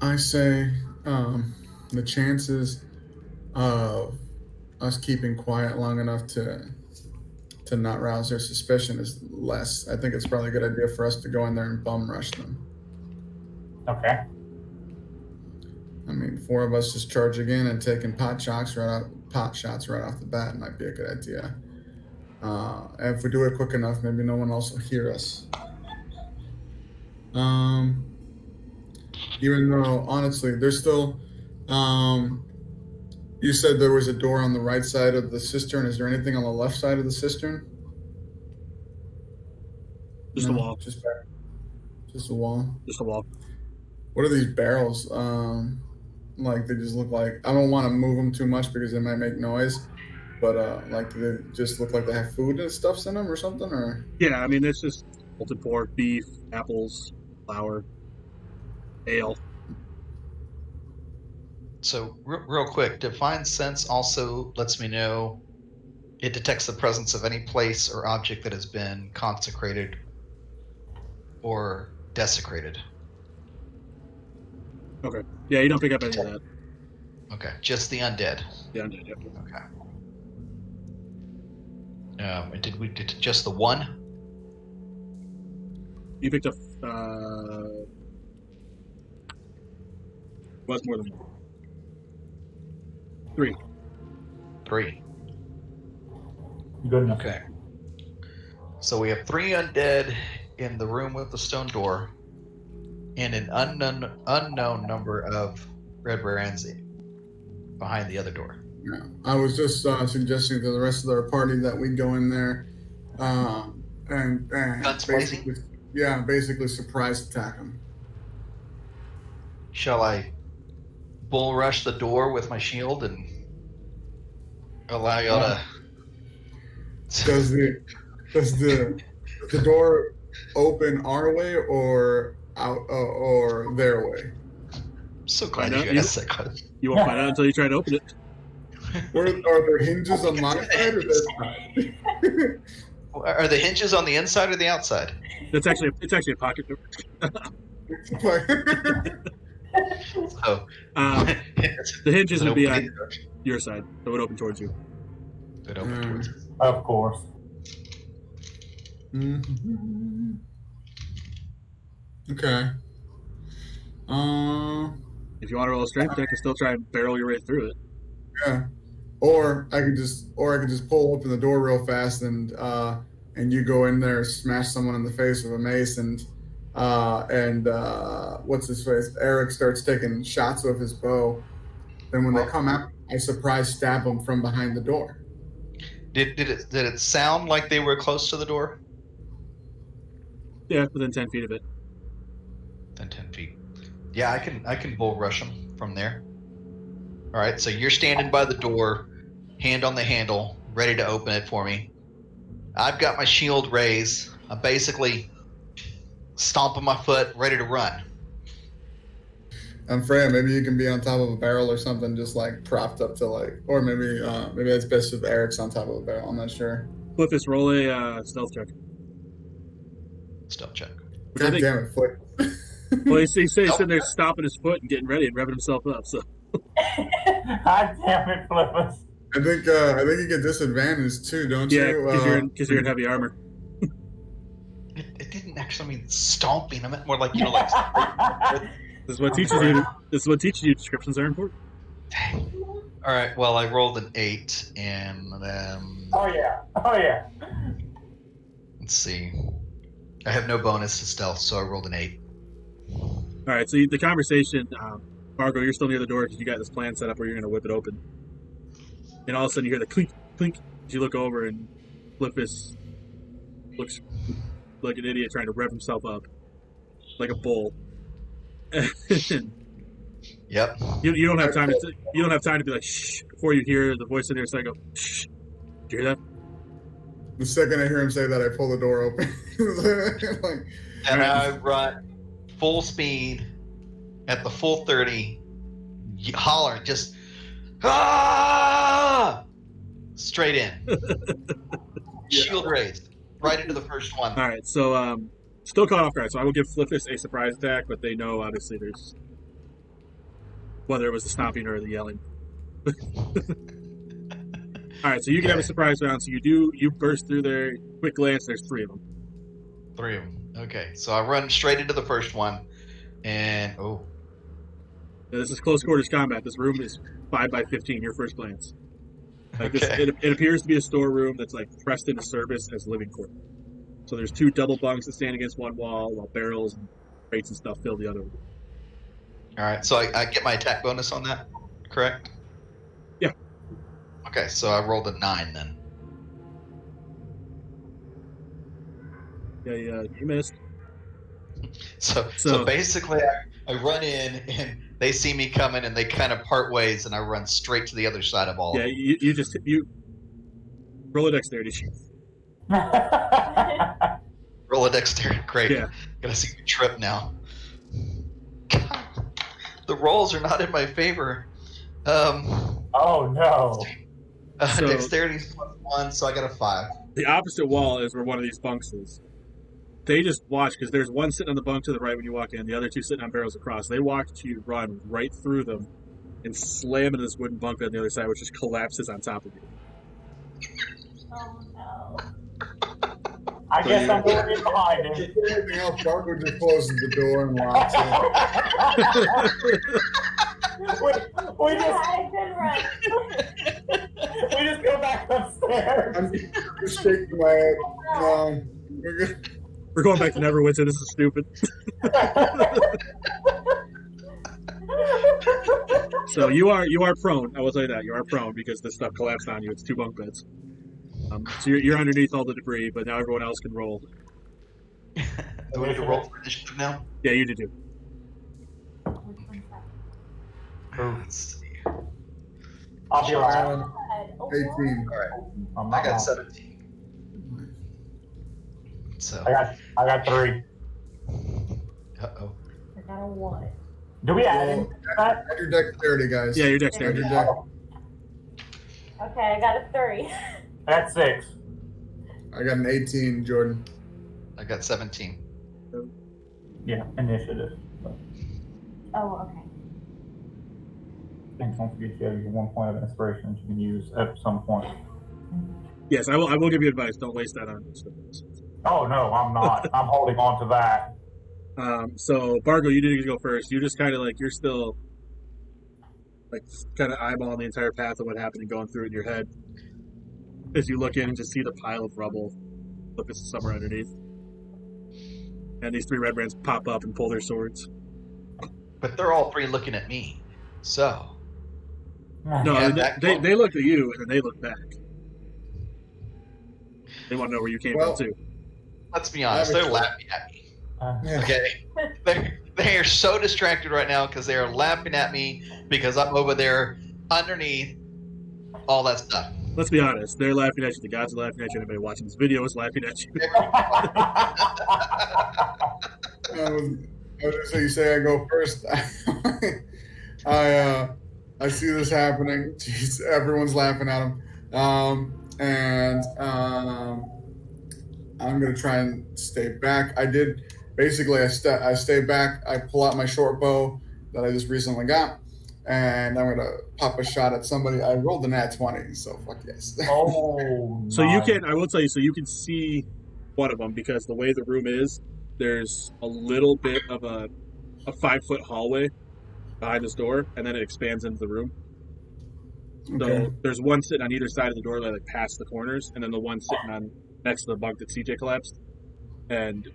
I say the chances of us keeping quiet long enough to not rouse their suspicion is less. I think it's probably a good idea for us to go in there and bum rush them. Okay. I mean, 4 of us just charging in and taking pot shots right off the bat might be a good idea. And if we do it quick enough, maybe no one else will hear us. Even though, honestly, there's still. You said there was a door on the right side of the cistern. Is there anything on the left side of the cistern? Just a wall. Just a wall. Just a wall. What are these barrels? Like they just look like. I don't want to move them too much because they might make noise. But like, do they just look like they have food and stuffs in them or something? Or Yeah, I mean it's just salted pork, beef, apples, flour, ale. So, real quick, Divine Sense also lets me know it detects the presence of any place or object that has been consecrated or desecrated. Okay. Yeah, you don't pick up any of that. Okay, just the undead. Yeah, undead, yep. Okay. Did just the one? You picked up. Was more than one. 3. 3. Good enough. Okay. So we have 3 undead in the room with the stone door, and an unknown number of Redbrands behind the other door. yeah, I was just suggesting to the rest of our party that we go in there and Guns blazing? basically surprise attack them. Shall I bull rush the door with my shield and allow y'all to? Does the door open our way or out or their way? I'm so glad Find out, you asked that question. You won't find out until you try to open it. Are there hinges on my side or their side? Are the hinges on the inside or the outside? It's actually a pocket door. So The hinges Is it would be open on your side. It would open towards you. It open towards us. Of course. Mm-hmm. Okay. If you want to roll a strength check, you can still try and barrel your way through it. Yeah. Or I could just pull open the door real fast and you go in there, smash someone in the face with a mace, and what's his face? Eric starts taking shots with his bow. Then when they come out, I surprise stab them from behind the door. Did it sound like they were close to the door? Yeah, within 10 feet of it. Then 10 feet. Yeah, I can bull rush them from there. All right, so you're standing by the door, hand on the handle, ready to open it for me. I've got my shield raised. I'm basically stomping my foot, ready to run. And Freya, maybe you can be on top of a barrel or something, just like propped up to like, or maybe that's best if Eric's on top of a barrel. I'm not sure. Cliffus, roll a stealth check. Stealth check. God damn it, Flick. Well, he's sitting there stomping his foot and getting ready and revving himself up. So God damn it, Flippus. I think you get disadvantage too, don't yeah, you? because you're in heavy armor. It didn't actually mean stomping. I meant more like like. This is what teaches you. This is what teaches you descriptions are important. All right. Well, I rolled an 8, and then Oh yeah. let's see. I have no bonus to stealth, so I rolled an 8. All right. So the conversation, Fargo, you're still near the door because you got this plan set up where you're going to whip it open. And all of a sudden, you hear the clink, clink. As you look over, and Cliffus looks like an idiot trying to rev himself up, like a bull. Yep. You don't have time to be like shh before you hear the voice in there. So I go shh. Did you hear that? The second I hear him say that, I pull the door open. Like, And I run full speed at the full 30, holler, just ah! Straight in. Shield raised. Right into the first one. All right, so still caught off guard. So I will give Flippus a surprise attack, but they know obviously there's whether it was the stomping or the yelling. All right, so you can have a surprise round. So you burst through there. Quick glance. There's 3 of them. 3 of them. Okay, so I run straight into the first one, and Now, this is close quarters combat. This room is 5 by 15. Your first glance. Like Okay. it appears to be a storeroom that's like pressed into service as living quarters. So there's 2 double bunks that stand against one wall, while barrels and crates and stuff fill the other one. all right. So I get my attack bonus on that, correct? Yeah. Okay, so I rolled a 9 then. Yeah, you missed. So basically, I run in and they see me coming and they kind of part ways, and I run straight to the other side of all. Yeah, you roll a dexterity. Roll a dexterity. Great. Yeah. Gotta see you trip now. God, the rolls are not in my favor. Oh no. So- Dexterity's +1, so I got a 5. The opposite wall is where one of these bunks is. They just watch because there's one sitting on the bunk to the right when you walk in, the other 2 sitting on barrels across. They watch you run right through them and slam into this wooden bunk on the other side, which just collapses on top of you. Oh no. I guess I'm going in behind him. anything else, Barker just closes the door and locks it. we just Good run. we just go back upstairs. I'm just shaking my head. No, we're good. We're going back to Neverwinter. This is stupid. So you are prone. I will say that you are prone because this stuff collapsed on you. It's 2 bunk beds. So you're underneath all the debris, but now everyone else can roll. Do we need to roll for initiative now? Yeah, you did too. Let's see. I'll be right. God. 18. All right. I'm I not got wrong. 17. So. I got 3. Uh-oh. I got a 1. Do we add in that? Add your dexterity, guys. Yeah, your Add dexterity. your dex. Okay, I got a 3. That's 6. I got an 18, Jordan. I got 17. Yeah, initiative. Oh, okay. And don't forget you have your 1 point of inspiration that you can use at some point. Yes, I will give you advice. Don't waste that on stuff. Oh no, I'm not. I'm holding on to that. So Bargo, you didn't go first. You just kind of like you're still like kind of eyeballing the entire path of what happened and going through it in your head as you look in and just see the pile of rubble. Look, this is somewhere underneath, and these 3 Redbrands pop up and pull their swords. But they're all 3 looking at me. So. No, Yeah, I mean, back they up. they look at you and then they look back. They want to know where you came Well- from too. Let's be honest, they're laughing at me. Yeah. Okay? They are so distracted right now because they are laughing at me because I'm over there underneath all that stuff. Let's be honest. They're laughing at you. The gods are laughing at you. Anybody watching this video is laughing at you. I was just so you say I go first. I see this happening. Jeez, everyone's laughing at him. I'm gonna try and stay back. I did basically. I stay back. I pull out my short bow that I just recently got, and I'm gonna pop a shot at somebody. I rolled a nat 20, so fuck yes. Oh, So you nice. can, I will tell you, so you can see one of them because the way the room is, there's a little bit of a 5-foot hallway behind this door, and then it expands into the room. So Okay. there's one sitting on either side of the doorway, like past the corners, and then the one sitting on next to the bunk that CJ collapsed. And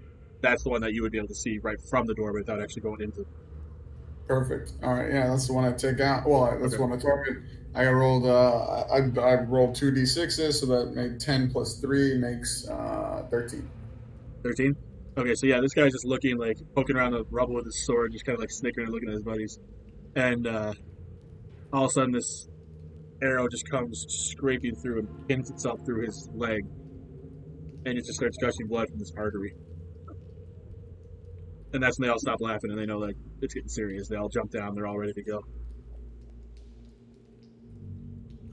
that's the one that you would be able to see right from the doorway without actually going into. Perfect. All right. Yeah, that's the one I take out. Well, that's the Okay. one I target. I rolled. I rolled 2d6s, so that made 10 plus 3 makes 13. 13? Okay, so yeah, this guy's just looking, like, poking around the rubble with his sword, just kind of like snickering and looking at his buddies. And all of a sudden, this arrow just comes scraping through and pins itself through his leg. and it just starts gushing blood from this artery. And that's when they all stop laughing, and they know, like, it's getting serious. They all jump down. They're all ready to go.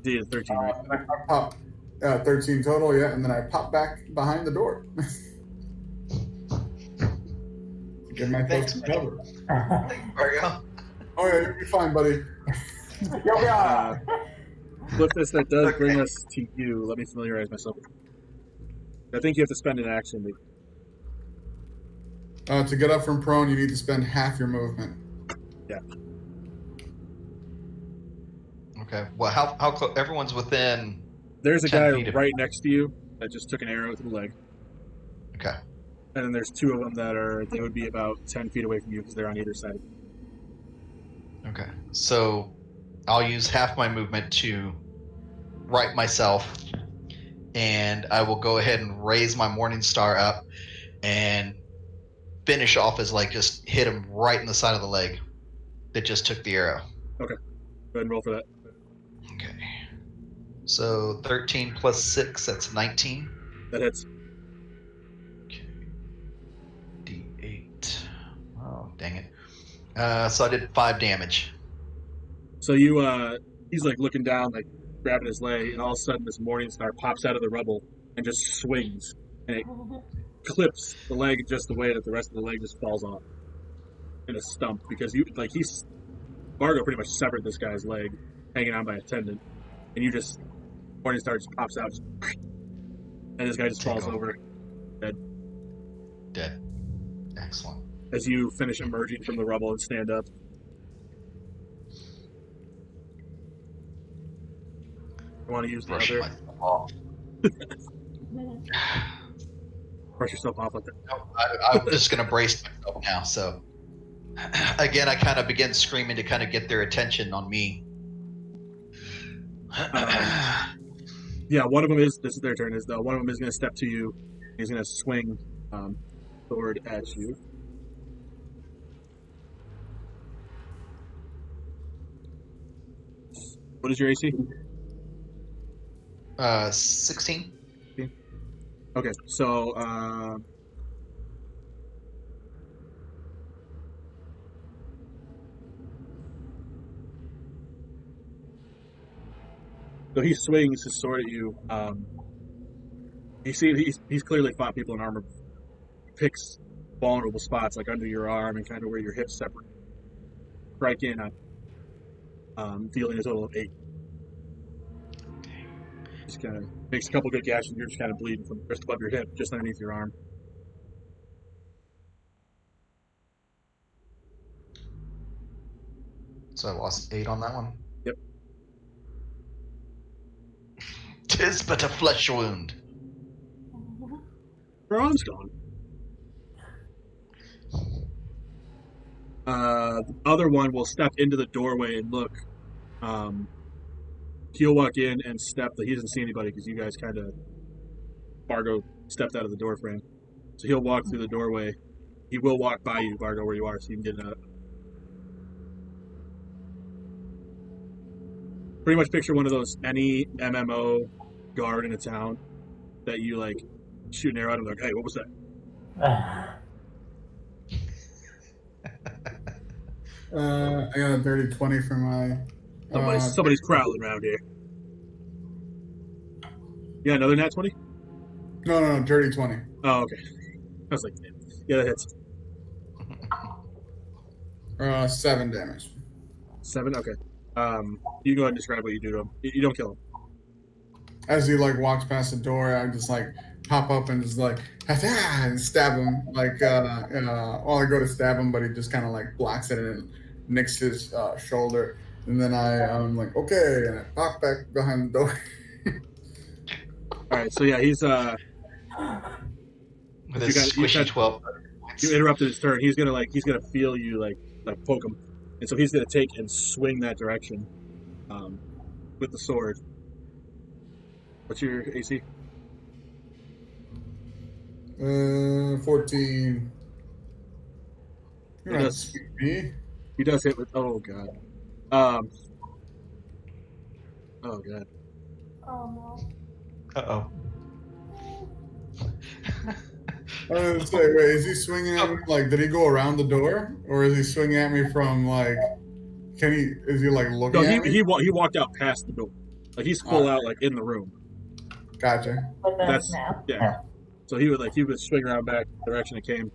D is 13, right? I pop 13 total, yeah, and then I pop back behind the door. Give myself some cover. Vargo. Oh yeah, you'll be fine, buddy. Yo, yeah. Flipness, that does bring us to you. Let me familiarize myself with you. I think you have to spend an action. To get up from prone, you need to spend half your movement. Yeah. Okay. Well, how close? Everyone's within. There's a 10 guy feet of- right next to you that just took an arrow through the leg. Okay. And then there's two of them they would be about 10 feet away from you because they're on either side. Okay. So I'll use half my movement to right myself, and I will go ahead and raise my Morning Star up and finish off his leg. Just hit him right in the side of the leg that just took the arrow. Okay. Go ahead and roll for that. Okay. So 13 plus 6, that's 19. That hits. Okay. D8. Oh, dang it. So I did 5 damage. So he's like looking down, like grabbing his leg, and all of a sudden this Morning Star pops out of the rubble and just swings. And it clips the leg just the way that the rest of the leg just falls off in a stump because Vargo pretty much severed this guy's leg, hanging on by a tendon, and Morning Star just pops out, and this guy just falls over, Dead. Excellent. as you finish emerging from the rubble and stand up. You want to use the Brush other? myself off. Brush yourself off like that. No, I'm just going to brace myself now. So, again, I kind of begin screaming to kind of get their attention on me. Yeah, one of them is. This is their turn. One of them is going to step to you. He's going to swing sword at you. What is your AC? 16. Okay, so he swings his sword at you. You see, he's clearly fought people in armor. Picks vulnerable spots like under your arm and kind of where your hips separate. Strike in on dealing a total of 8. Just kind of makes a couple good gashes. You're just kind of bleeding from just above your hip, just underneath your arm. So I lost 8 on that one. Yep. 'Tis but a flesh wound. Her arm's gone. The other one will step into the doorway and look. He'll walk in and step. He doesn't see anybody because you guys kind of. Vargo stepped out of the door frame. So he'll walk through the doorway. He will walk by you, Vargo, where you are, so you can get out. Pretty much picture one of those, any MMO guard in a town that you like shoot an arrow at him, like, hey, what was that? I got a dirty 20 for my. Somebody's prowling around here. Yeah, another nat 20? No, dirty 20. Oh, okay. I was like, yeah, that hits. 7 damage. 7? Okay. You can go ahead and describe what you do to him. You don't kill him. As he like walks past the door, I just like pop up and just like and stab him. Like well, I go to stab him, but he just kind of like blocks it and nicks his shoulder. And then I'm like, okay, and I pop back behind the door. All right, so yeah, he's With his squishy 12. You interrupted his turn. He's gonna feel you like poke him, and so he's gonna take and swing that direction, with the sword. What's your AC? 14. You're He not does. sweet me. He does hit with. Oh god. Oh god. Oh no. Uh-oh. was gonna say, wait, is he swinging at me, like, did he go around the door? Or is he swinging at me from, like, is he, like, looking No, at me? he walked out past the door. Like, he's full out, like, in the room. Gotcha. With us That's, now. yeah. So he would swing around back the direction it came.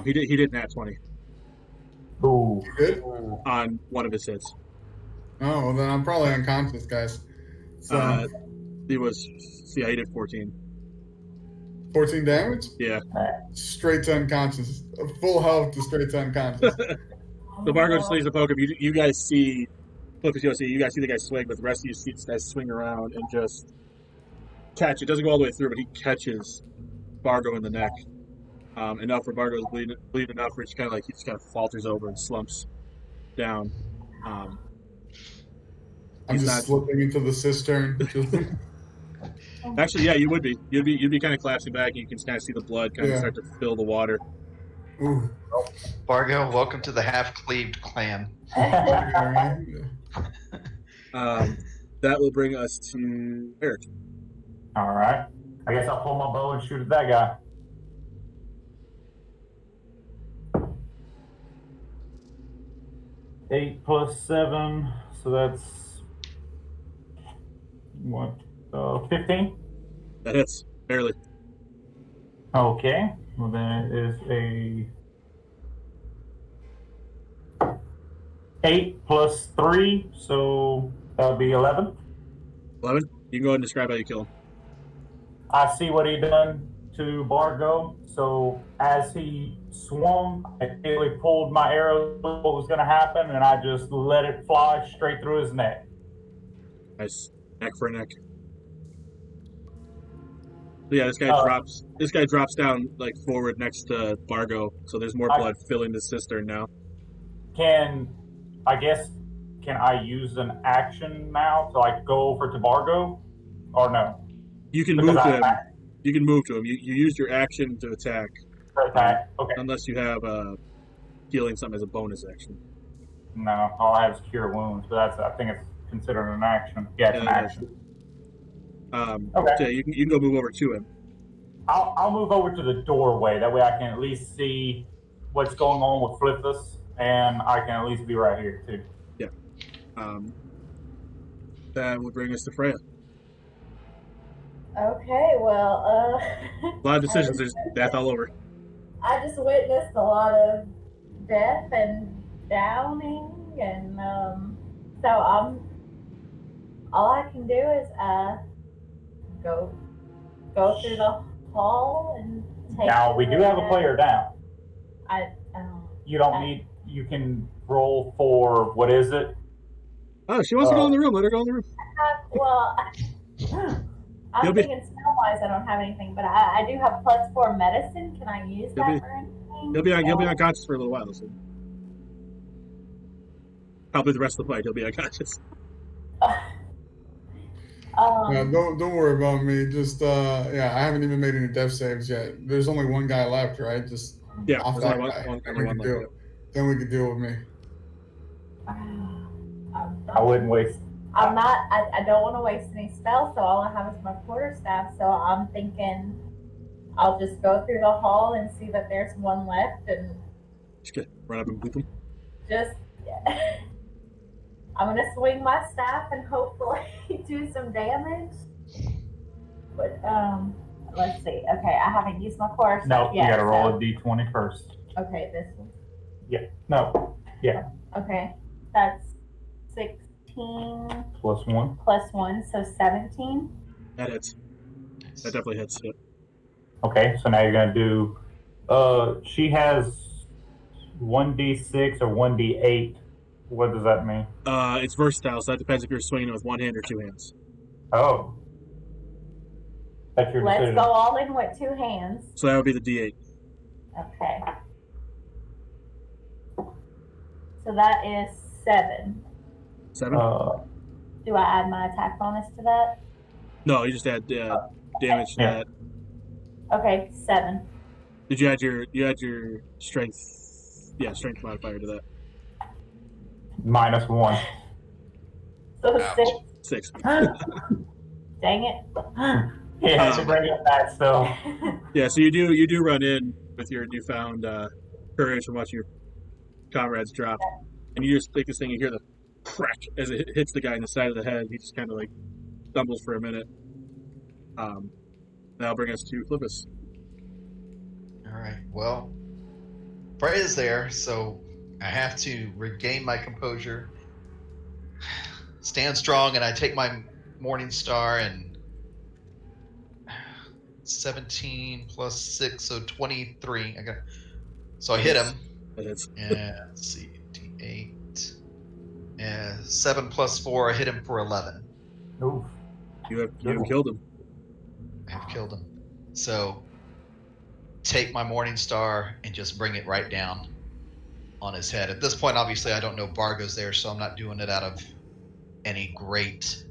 He did nat 20 Ooh. Good? on one of his hits. Oh, well, then I'm probably unconscious, guys. So, He did 14. 14 damage? Yeah. Straight to unconscious. Full health to straight to unconscious. So Bargo just leaves a poke him. You guys see, you guys see the guy swing, but the rest of you see this guy swing around and just catch. It doesn't go all the way through, but he catches Bargo in the neck. Enough for Bargo to bleed enough where he just kind of falters over and slumps down. I'm just slipping into the cistern. Actually, yeah, you would be. You'd be kind of collapsing back, and you can kind of see the blood kind of start to fill the water. Ooh. Bargo, welcome to the half-cleaved clan. That will bring us to Eric. All right. I guess I'll pull my bow and shoot at that guy. Eight plus 7, so that's what? 15. That hits barely. Okay. Well, then it is a 8 plus 3, so that would be 11. 11. You can go ahead and describe how you kill him. I see what he done to Bargo, so as he swung, I immediately pulled my arrow, what was going to happen, and I just let it fly straight through his neck. Nice. Neck for a neck. So yeah, this guy drops down like forward next to Bargo, so there's more blood filling the cistern now. Can I use an action now to like go over to Bargo, or no? You can move to him. You can move to him. You used your action to attack. Okay. Unless you have healing something as a bonus action. No, all I have is cure wounds, but I think it's considered an action. Yeah, it's an action. Okay. So you can go move over to him. I'll move over to the doorway. That way I can at least see what's going on with Flippus, and I can at least be right here too. Yeah. That would bring us to Freya. Okay, well, a lot of decisions. There's death all over. I just witnessed a lot of death and downing, and so all I can do is go through the hall and take. Now we do have a player down. You can roll for what is it? Oh, she wants to go in the room. Let her go in the room. I'm thinking spell-wise I don't have anything, but I do have +4 medicine. Can I use that for anything? He'll be unconscious for a little while. So. Probably the rest of the fight he'll be unconscious. Don't worry about me. Just I haven't even made any death saves yet. There's only one guy left, right? Just off that guy. Then we could deal with me. I wouldn't waste. I'm not. I don't want to waste any spells, so all I have is my quarterstaff. So I'm thinking I'll just go through the hall and see that there's one left, and just run up and boop him. I'm gonna swing my staff and hopefully do some damage. But let's see. Okay, I haven't used my quarterstaff No, yet. You gotta roll a d20 first. Okay, this one. Yeah. No. Yeah. Okay, that's 16 plus 1. Plus 1, so 17. That hits. That definitely hits. Yeah. Okay, so now you're gonna do. She has 1d6 or 1d8. What does that mean? It's versatile, so that depends if you're swinging with one hand or two hands. Oh. That's your decision. Let's go all in with 2 hands. So that would be the D8. Okay. So that is 7. 7? Do I add my attack bonus to that? No, you just add damage to that. Okay, 7. Did you add your strength? Yeah, strength modifier to that. -1. So Ouch. 6. 6. Dang it. Yeah, to bring up that still. Yeah, so you do run in with your newfound courage from watching your comrades drop, and you just take this thing. You hear the crack as it hits the guy in the side of the head. He just kind of like stumbles for a minute. That'll bring us to Flippus. All right. Well, Freya's there, so I have to regain my composure, stand strong, and I take my Morning Star and 17 plus 6, so 23. So I hit him. That hits. And let's see, D8. 7 plus 4, I hit him for 11. Oof. You have killed him. I have killed him. So take my Morning Star and just bring it right down on his head. At this point, obviously, I don't know Bargo's there, so I'm not doing it out of any great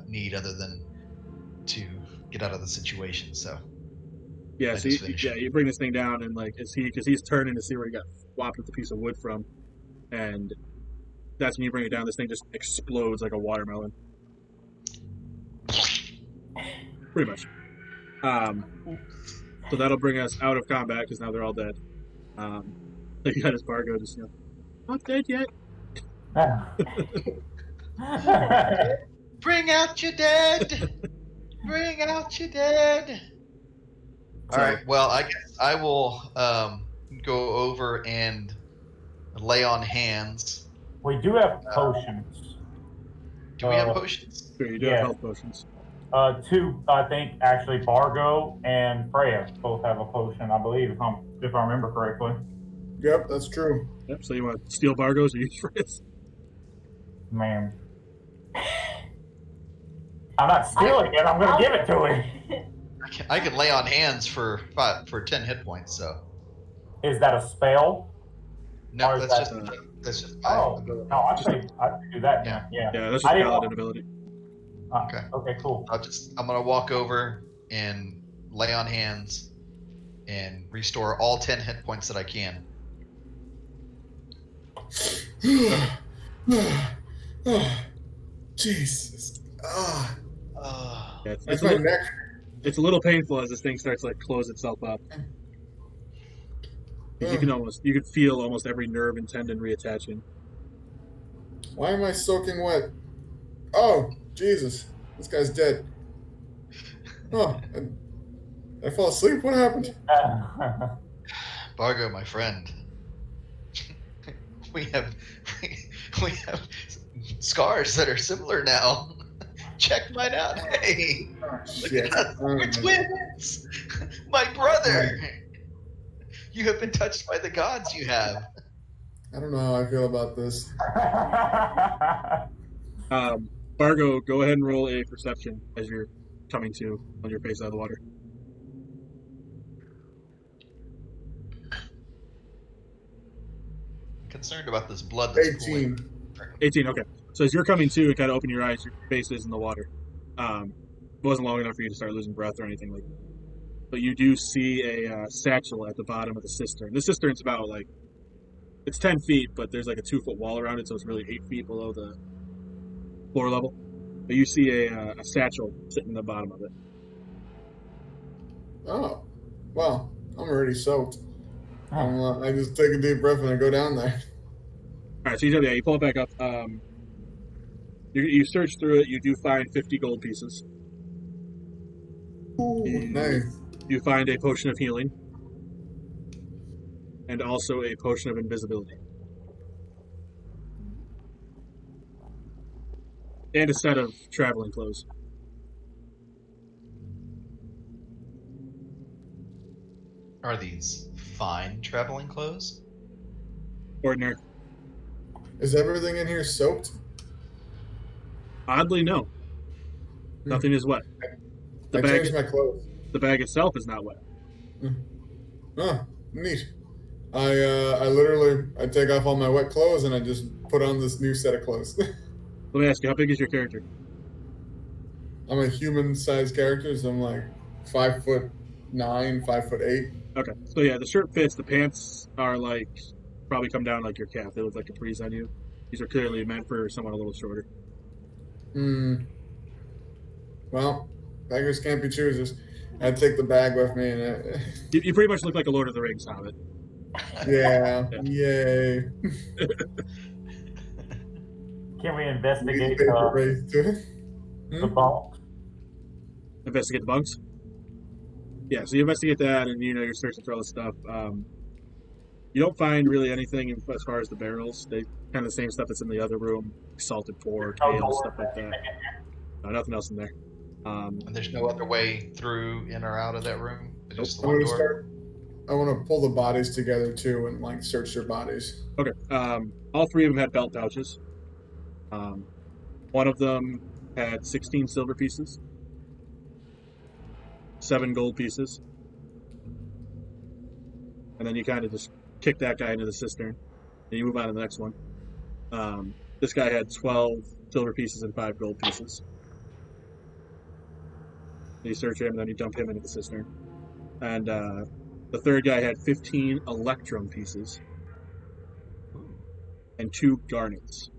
need other than to get out of the situation. So yeah, so you bring this thing down, and like because he's turning to see where he got whopped with the piece of wood from, and that's when you bring it down. This thing just explodes like a watermelon, pretty much. So that'll bring us out of combat because now they're all dead. Like you got his Bargo just not dead yet. Bring out your dead. Bring out your dead. All right. Well, I guess I will go over and lay on hands. We do have potions. Do we have potions? Sure, you do have health potions. 2, I think, actually, Bargo and Freya both have a potion, I believe, if I remember correctly. Yep, that's true. Yep. So you want to steal Bargo's or use Freya's? Man, I'm not stealing it. I'm going to give it to him. I can lay on hands for 10 hit points. So is that a spell? no, that's just oh no, I think I can do that. Yeah. That's just paladin ability. Okay, cool. I'm gonna walk over and lay on hands and restore all 10 hit points that I can. Jesus. It's my neck. It's a little painful as this thing starts to like close itself up. You can feel almost every nerve and tendon reattaching. Why am I soaking wet? Oh, Jesus. This guy's dead. Oh, I fall asleep? What happened? Bargo, my friend. we have scars that are similar now. Check mine out. Hey, look at us. We're twins. My brother. You have been touched by the gods. You have. I don't know how I feel about this. Bargo, go ahead and roll a perception as you're coming to on your face out of the water. Concerned about this blood that's 18. pooling. 18, okay. So as you're coming to and kind of open your eyes, your face is in the water. It wasn't long enough for you to start losing breath or anything like that. But you do see a satchel at the bottom of the cistern. The cistern's about it's 10 feet, but there's like a 2-foot wall around it, so it's really 8 feet below the floor level. But you see a satchel sitting in the bottom of it. Oh, well, I'm already soaked. I just take a deep breath and I go down there. All right, so you pull it back up. You search through it. You do find 50 gold pieces. Ooh, nice. You find a potion of healing, and also a potion of invisibility, and a set of traveling clothes. Are these fine traveling clothes? Ordinary. Is everything in here soaked? Oddly, no. Nothing is wet. I changed my clothes. The bag itself is not wet. Oh, neat. I take off all my wet clothes and I just put on this new set of clothes. Let me ask you, how big is your character? I'm a human-sized character, so I'm like 5'9", 5'8". Okay, so yeah, the shirt fits. The pants are probably come down like your calf. They look like capris on you. These are clearly meant for someone a little shorter. Well, Beggars can't be choosers. I'd take the bag with me, and You pretty much look like a Lord of the Rings hobbit. yeah, yay. Can we These investigate paper race too. the bunk? Investigate the bunks. Yeah, so you investigate that, and you're searching through all the stuff. You don't find really anything as far as the barrels. They kind of the same stuff that's in the other room: salted pork, No ale, doors stuff or like that. anything in here? No, nothing else in there. And there's no other way through, in or out of that room. It's just the I'm one gonna door. I want to pull the bodies together too and like search their bodies. Okay. All three of them had belt pouches. One of them had 16 silver pieces, 7 gold pieces, and then you kind of just kick that guy into the cistern, and you move on to the next one. This guy had 12 silver pieces and 5 gold pieces. You search him, and then you dump him into the cistern. And the third guy had 15 electrum pieces and 2 garnets.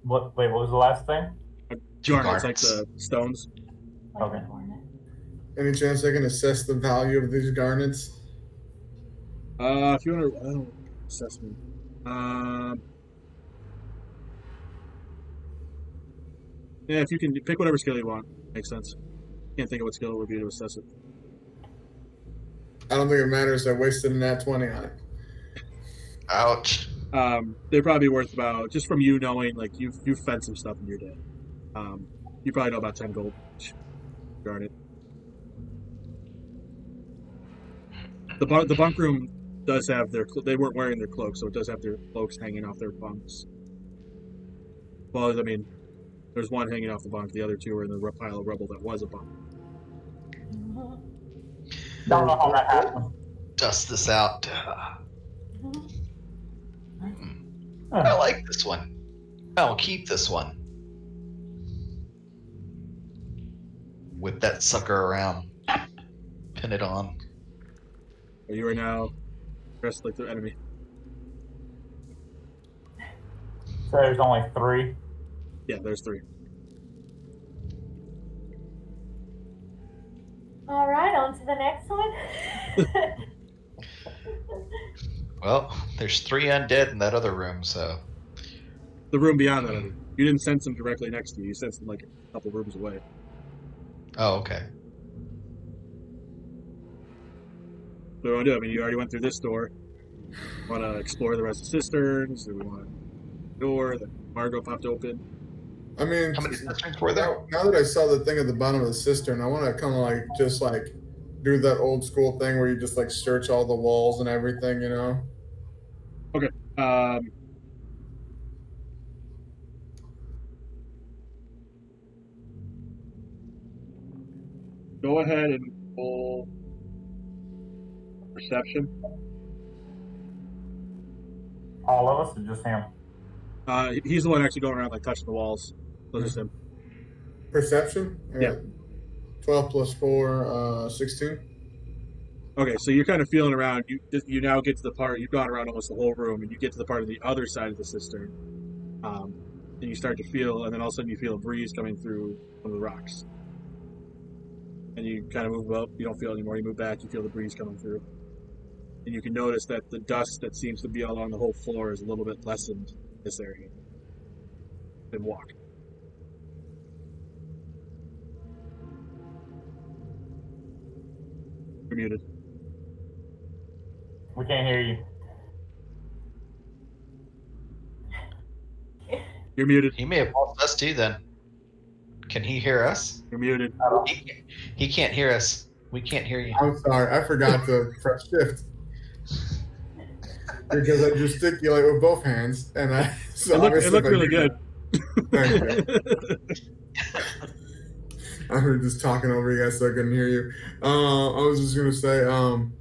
Wait, what was the last thing? Garnets, like garnets. the stones. Like Okay. a hornet. Any chance I can assess the value of these garnets? If you want to, assessment. Yeah, if you can pick whatever skill you want, makes sense. Can't think of what skill it would be to assess it. I don't think it matters. I wasted a nat 20 on it. Ouch. They'd probably be worth about, just from you knowing, like you've fed some stuff in your day. You probably know about 10 gold each garnet. The bunk room does have they weren't wearing their cloaks, so it does have their cloaks hanging off their bunks. Well, I mean, there's one hanging off the bunk, the other 2 are in the pile of rubble that was a bunk. Don't know how that happened. Dust this out. I like this one. I'll keep this one. Whip that sucker around. Pin it on. You are now dressed like the enemy. So there's only 3. Yeah, there's 3. All right, on to the next one. Well, there's 3 undead in that other room, so. The room beyond that, you didn't sense them directly next to you. You sensed them like a couple rooms away. Oh, okay. What do we want to do? I mean, you already went through this door. Want to explore the rest of the cisterns? Do we want a door that Margot popped open? I mean, How many cisterns were there? now that I saw the thing at the bottom of the cistern, I want to kind of like just like do that old school thing where you just like search all the walls and everything, you know? Okay. Go ahead and roll perception. All of us or just him? He's the one actually going around like touching the walls. So just him. Perception? Yeah. 12 plus 4, 16. Okay, so you're kind of feeling around. You now get to the part, you've gone around almost the whole room, and you get to the part of the other side of the cistern. And you start to feel, and then all of a sudden you feel a breeze coming through one of the rocks. And you kind of move up, you don't feel it anymore, you move back, you feel the breeze coming through. And you can notice that the dust that seems to be along the whole floor is a little bit lessened in this area. Then walk. You're muted. We can't hear you. You're muted. He may have lost us too then. Can he hear us? You're muted. He can't hear us. We can't hear you. I'm sorry, I forgot to press shift. Because I gesticulate with both hands, and I. So It looked really good. Thank you. I was just talking over you guys so I couldn't hear you. I was just gonna say, I'm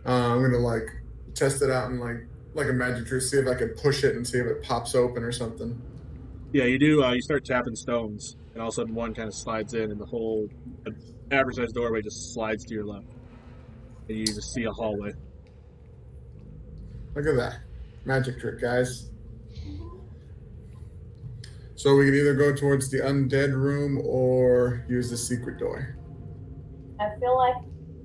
gonna like test it out and like a magic trick, see if I could push it and see if it pops open or something. Yeah, you do. You start tapping stones, and all of a sudden one kind of slides in, and the whole average-sized doorway just slides to your left. And you just see a hallway. Look at that magic trick, guys. So we can either go towards the undead room or use the secret door. I feel like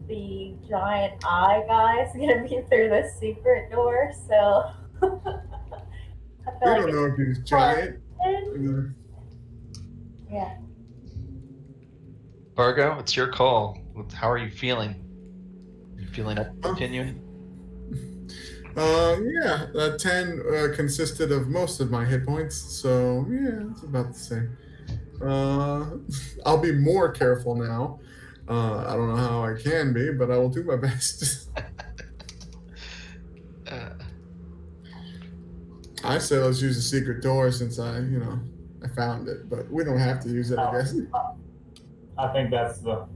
the giant eye guy is gonna be through the secret door, so I feel We like don't know if he's giant. yeah. Fargo, it's your call. How are you feeling? You feeling up continuing? Yeah, 10 consisted of most of my hit points, so yeah, it's about the same. I'll be more careful now. I don't know how I can be, but I will do my best. I say let's use the secret door since I found it, but we don't have to use it, I guess. I think that's the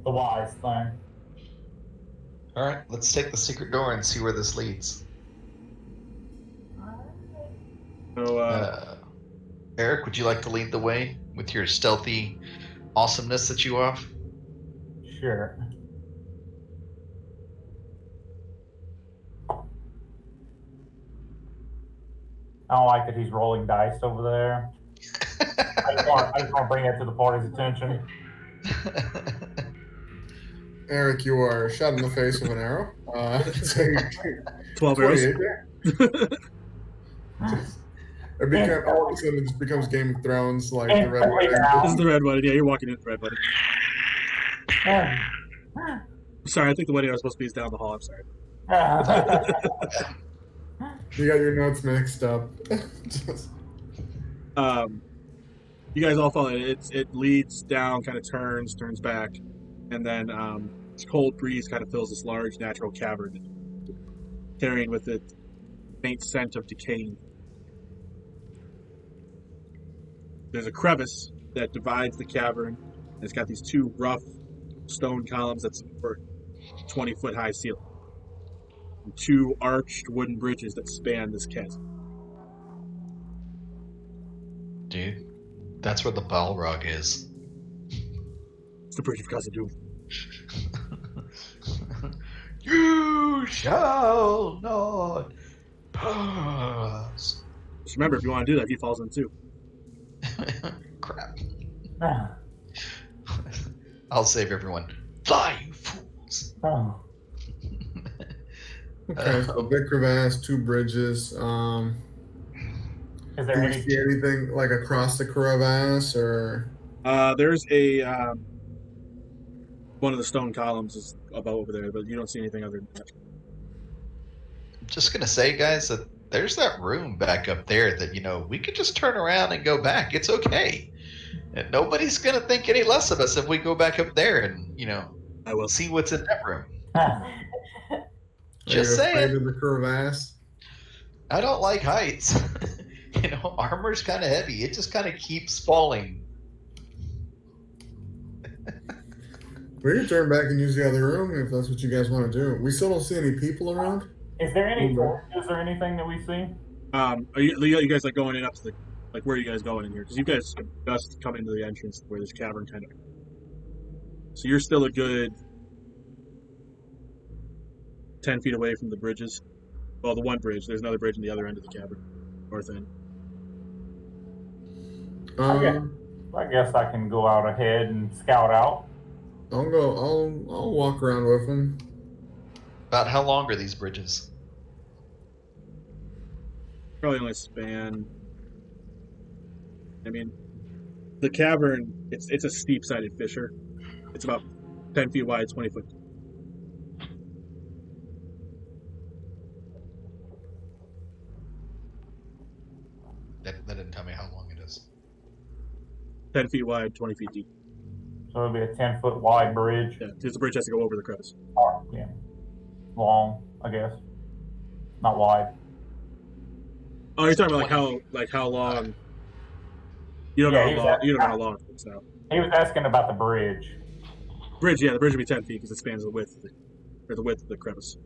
wise thing. All right, let's take the secret door and see where this leads. So, Eric, would you like to lead the way with your stealthy awesomeness that you have? Sure. I don't like that he's rolling dice over there. I just want to bring that to the party's attention. Eric, you are shot in the face with an arrow. 12 arrows. 28 there. All of a sudden, it just becomes Game of Thrones, like the red wedding. This is the red wedding. Yeah, you're walking into the red wedding. Sorry, I think the wedding I was supposed to be is down the hall. I'm sorry. You got your notes mixed up. You guys all follow it. It leads down, kind of turns back, and then this cold breeze kind of fills this large natural cavern, carrying with it faint scent of decaying. There's a crevice that divides the cavern, and it's got these two rough stone columns that support 20-foot high ceiling, and two arched wooden bridges that span this chasm. Dude, that's where the Balrog is. It's the bridge of Khazad-dûm. You shall not pass. Just remember, if you want to do that, he falls in too. Crap. I'll save everyone. Fly, you fools! Okay, so big crevasse, two bridges. Is Do there you any? see anything like across the crevasse, or? There's a one of the stone columns is above over there, but you don't see anything other than that. I'm just gonna say, guys, that there's that room back up there that we could just turn around and go back. It's okay. And nobody's gonna think any less of us if we go back up there and I will see what's in that room. Are you Just afraid saying. of the crevasse? I don't like heights. Armor's kind of heavy. It just kind of keeps falling. We can turn back and use the other room if that's what you guys want to do. We still don't see any people around. Is there any torches or anything that we see? Are you guys like going in up to the where are you guys going in here? Because you guys just come into the entrance where this cavern kind of. So you're still a good 10 feet away from the bridges. Well, the one bridge. There's another bridge in the other end of the cavern, north end. I guess I can go out ahead and scout out. I'll walk around with him. About how long are these bridges? Probably only span. I mean, the cavern. It's a steep-sided fissure. It's about 10 feet wide, 20 foot. That didn't tell me how long it is. 10 feet wide, 20 feet deep. So it'll be a 10-foot wide bridge. Yeah, because the bridge has to go over the crevice. Or, yeah. Long, I guess. Not wide. Oh, you're talking about how long? You don't know how long. You don't know how long it's now. He was asking about the bridge. Bridge, yeah, the bridge will be 10 feet because it spans the width of the crevice.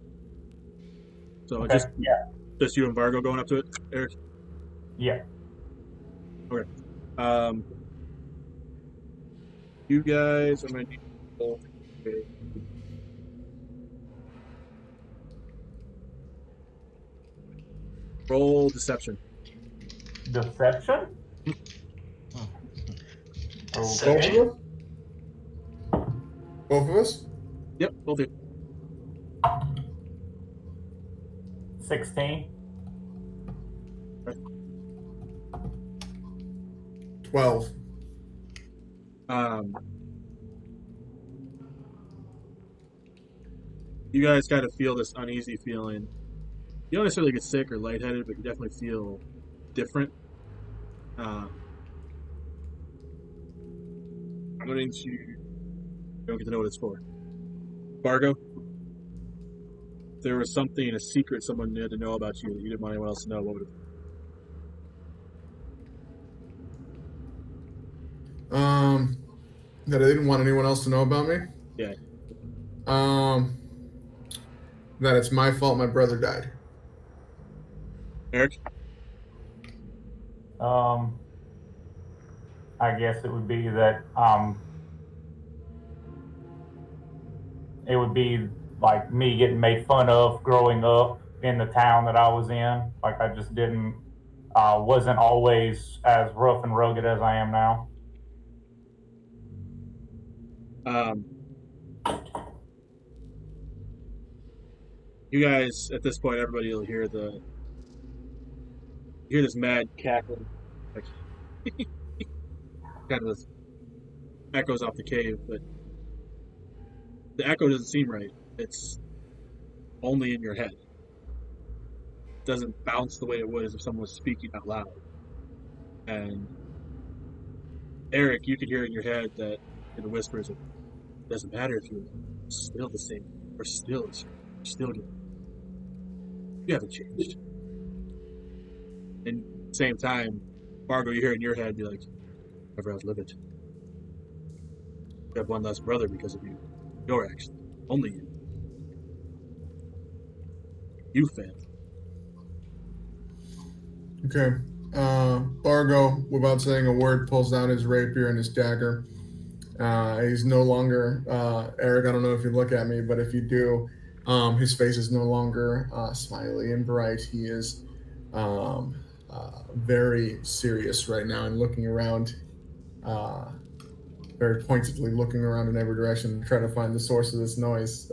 So Okay, just you and Vargo going up to it, Eric. Yeah. Okay. You guys, I'm gonna need roll deception. Deception? Both Okay. of us? Both of us? Yep, both of you. 16. 12. You guys kind of feel this uneasy feeling. You don't necessarily get sick or lightheaded, but you definitely feel different. I'm going to. You don't get to know what it's for. Fargo, if there was something, a secret someone had to know about you that you didn't want anyone else to know, what would it be? That I didn't want anyone else to know about me. Yeah. That it's my fault my brother died. Eric? I guess it would be that it would be like me getting made fun of growing up in the town that I was in. Like I just wasn't always as rough and rugged as I am now. You guys, at this point, everybody will hear this mad cackling, like kind of echoes off the cave, but the echo doesn't seem right. It's only in your head. It doesn't bounce the way it would as if someone was speaking out loud. And Eric, you could hear in your head that in the whispers, it doesn't matter if you're still the same or still you haven't changed. And at the same time, Fargo, you hear in your head, be like, never outlive it. You have one less brother because of you. Your action. Only you. You failed. Okay. Bargo, without saying a word, pulls out his rapier and his dagger. He's no longer, Eric, I don't know if you look at me, but if you do, his face is no longer smiley and bright. He is very serious right now and looking around, very pointedly looking around in every direction to try to find the source of this noise.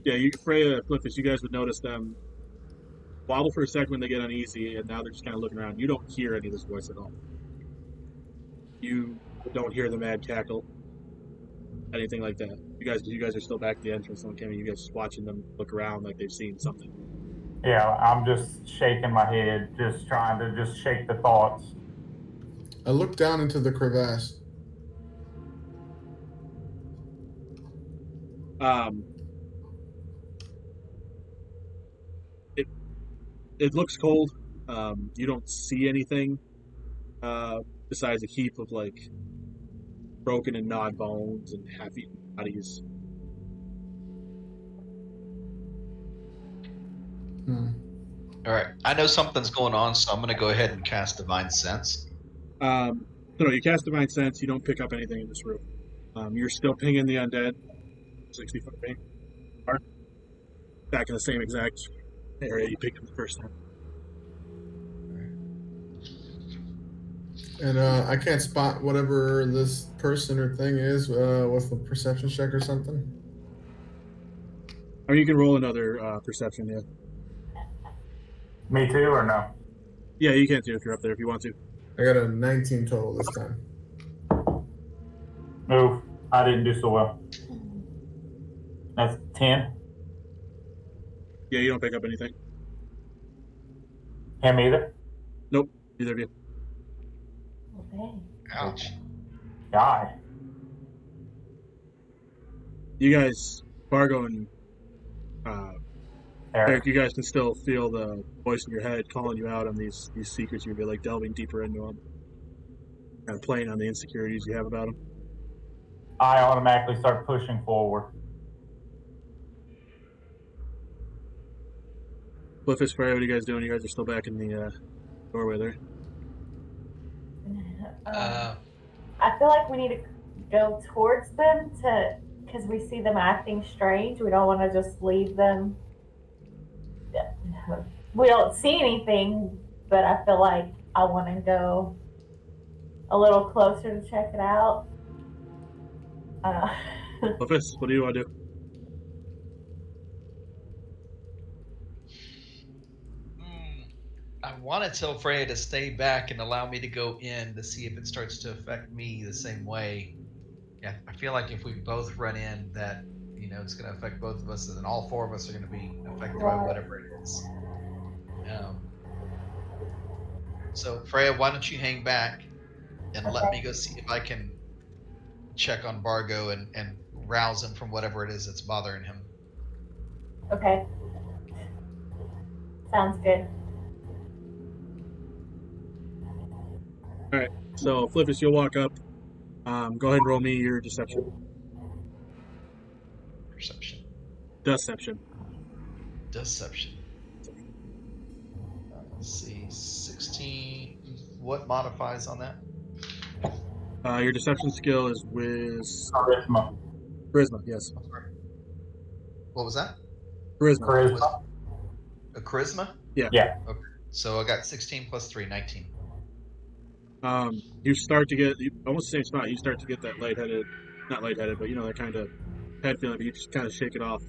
Yeah, Freya, Flippus, you guys would notice them wobble for a second when they get uneasy, and now they're just kind of looking around. You don't hear any of this voice at all. You don't hear the mad cackle, anything like that. You guys are still back at the entrance. Someone came in. You guys just watching them look around like they've seen something. Yeah, I'm just shaking my head, just trying to just shake the thoughts. I look down into the crevasse. It looks cold. You don't see anything besides a heap of like broken and gnawed bones and half-eaten bodies. All right, I know something's going on, so I'm going to go ahead and cast Divine Sense. So no, you cast Divine Sense. You don't pick up anything in this room. You're still pinging the undead. 60-foot range. Back in the same exact area you picked up the first time. And I can't spot whatever this person or thing is with a perception check or something. Or you can roll another perception, yeah. Me too, or no? Yeah, you can too if you're up there if you want to. I got a 19 total this time. Move. I didn't do so well. That's 10. Yeah, you don't pick up anything. Him either? Nope, neither of you. Okay. Ouch. Die. You guys, Fargo and Eric, Eric. you guys can still feel the voice in your head calling you out on these secrets. You'd be like delving deeper into them, kind of playing on the insecurities you have about them. I automatically start pushing forward. Flippus, Freya, what are you guys doing? You guys are still back in the doorway there. I feel like we need to go towards them because we see them acting strange. We don't want to just leave them. We don't see anything, but I feel like I want to go a little closer to check it out. Lefis, what do you want to do? I want to tell Freya to stay back and allow me to go in to see if it starts to affect me the same way. Yeah, I feel like if we both run in, that it's going to affect both of us, and then all four of us are going to be affected by whatever it is. So Freya, why don't you hang back and let me go see if I can check on Bargo and rouse him from whatever it is that's bothering him. Okay. Sounds good. All right. So, Flippus, you'll walk up. Go ahead and roll me your deception. Perception. Deception. Let's see, 16. What modifies on that? Your deception skill is with Charisma. charisma. Yes. What was that? Charisma. A charisma? Yeah. Yeah. Okay. So I got 16 plus 3, 19. You start to get almost the same spot. You start to get that not lightheaded, but that kind of head feeling. But you just kind of shake it off.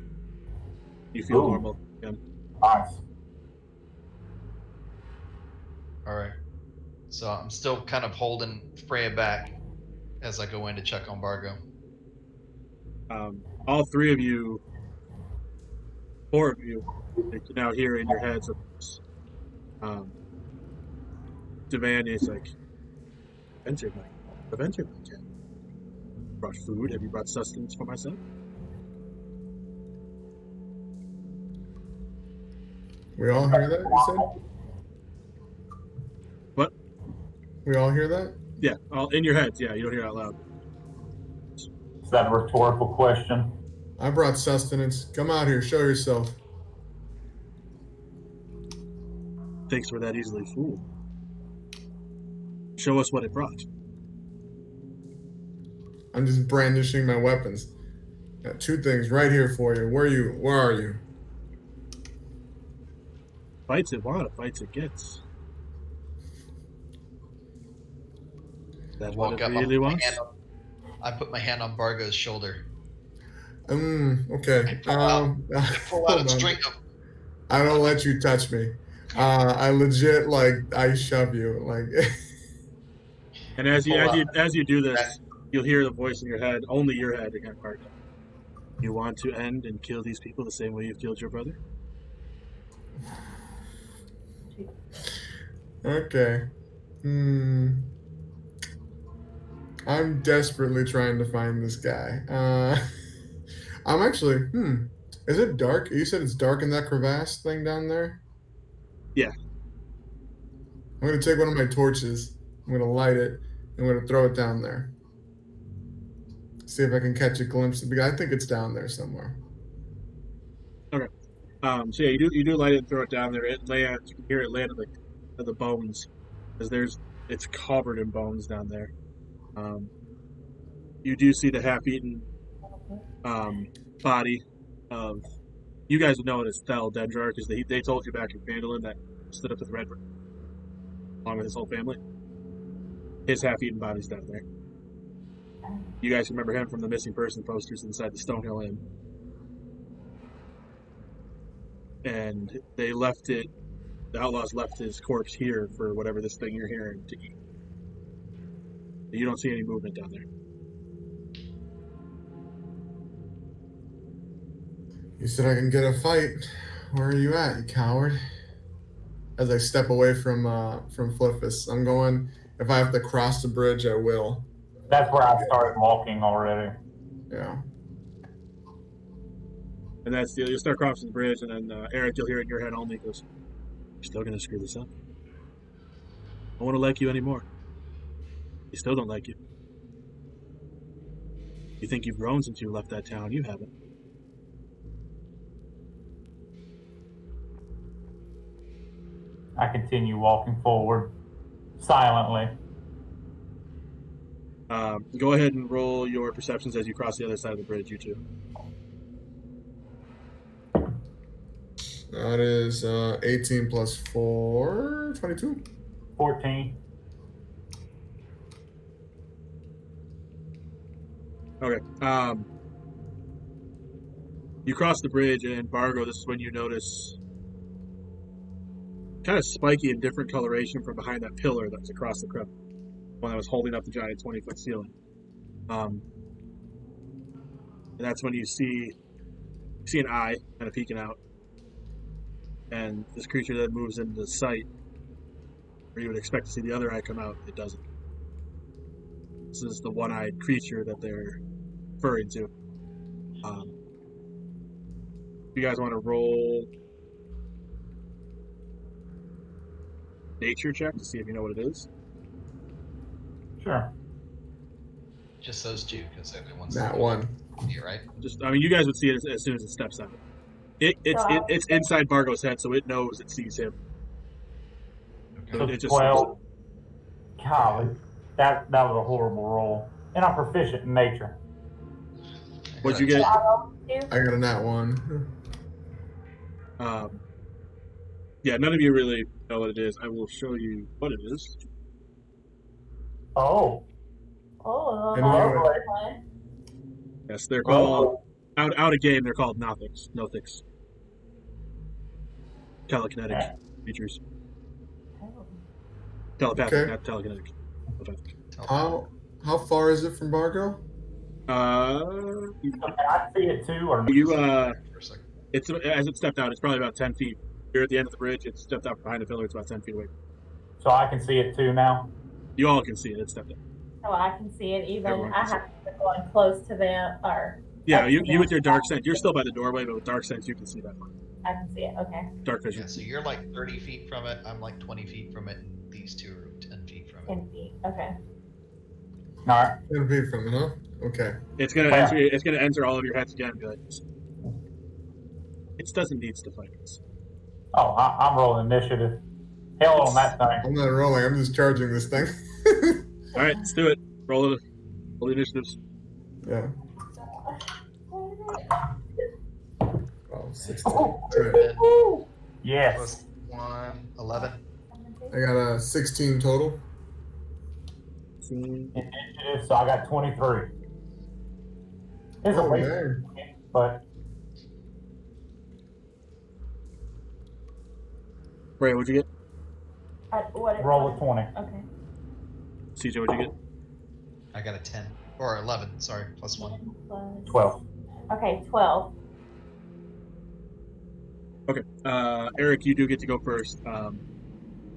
You feel normal again. Nice. All right. So I'm still kind of holding Freya back as I go in to check on Bargo. All three of you, four of you, you can now hear in your heads. Demand is like, I've entered my tent. Brought food. Have you brought sustenance for myself? We all hear that, you said? What? We all hear that? Yeah, all in your heads. Yeah, you don't hear it out loud. Is that a rhetorical question? I brought sustenance. Come out here, show yourself. Thanks for that easily fooled. Show us what it brought. I'm just brandishing my weapons. Got two things right here for you. Where are you? Fights it want, fights it gets. That's what it really wants. I put my hand on Bargo's shoulder. Okay. Pull out a string of. I don't let you touch me. I legit I shove you And as you do this, you'll hear the voice in your head, only your head again, Bargo. You want to end and kill these people the same way you killed your brother? Okay. I'm desperately trying to find this guy. I'm actually, is it dark? You said it's dark in that crevasse thing down there? Yeah. I'm going to take one of my torches. I'm going to light it. I'm going to throw it down there. See if I can catch a glimpse of it. I think it's down there somewhere. Okay. So yeah, you do light it and throw it down there. It lands. You can hear it land at the bones, because it's covered in bones down there. You do see the half-eaten body of. You guys would know it as Dendrar, because they told you back in Phandalin that stood up with Redbrands, along with his whole family. His half-eaten body's down there. You guys remember him from the missing person posters inside the Stonehill Inn. And they left it. The outlaws left his corpse here for whatever this thing you're hearing to eat. You don't see any movement down there. You said I can get a fight. Where are you at, you coward? As I step away from Flippus, I'm going. If I have to cross the bridge, I will. That's where I started walking already. Yeah. And that's you'll start crossing the bridge, and then Eric, you'll hear it in your head only. Goes, "You're still gonna screw this up. I don't want to like you anymore. You still don't like you. You think you've grown since you left that town? You haven't." I continue walking forward silently. Go ahead and roll your perceptions as you cross the other side of the bridge, you two. That is 18 plus 4, 22. 14. Okay. You cross the bridge, and Bargo, this is when you notice kind of spiky and different coloration from behind that pillar that's across the crypt, one that was holding up the giant 20-foot ceiling. And that's when you see an eye kind of peeking out, and this creature that moves into sight, where you would expect to see the other eye come out, it doesn't. This is the one-eyed creature that they're referring to. You guys want to roll nature check to see if you know what it is? Sure. Just those two, because they're the ones That one. here, right? You guys would see it as soon as it steps out. It's inside Bargo's head, so it knows it sees him. So It just 12. Golly, that was a horrible roll. And I'm proficient in nature. What'd you get? I got a nat 1. Yeah, none of you really know what it is. I will show you what it is. Oh. Oh, I that's knew a good one. Yes, they're called out of game. They're called Nothics. Telekinetic creatures. Oh. Telepathic, Okay. not telekinetic. Telepathic. How far is it from Bargo? Can I see it too, or no? You For a second. it's as it stepped out. It's probably about 10 feet. You're at the end of the bridge. It stepped out behind the pillar. It's about 10 feet away. So I can see it too now? You all can see it. It stepped out. So I can see it even. Everyone I can see have to go in close to them, or Yeah, you with your dark sense. You're still by the doorway, but with dark sense, you can see that far. I can see it. Okay, Dark vision. Yeah, so you're like 30 feet from it. I'm like 20 feet from it, and these two are 10 feet from it. 10 feet. Okay. All right. 10 feet from it, huh? Okay. It's gonna Yeah. enter. It's gonna enter all of your heads again. And be like, it doesn't need to fight us. Oh, I'm rolling initiative. Hell on that thing. I'm not rolling. I'm just charging this thing. All right, let's do it. Roll the initiatives. Yeah. Oh, 16. Oh. Alright. Woo! Yes. Plus 1, 11. I got a 16 total. Initiative, so I got 23. It's a Oh, waste, dang. but Ray, what'd you get? What? roll a 20. Okay. CJ, what'd you get? I got a 10. Or 11, sorry, plus 1. 10 plus 12. Okay, 12. Okay, Eric, you do get to go first.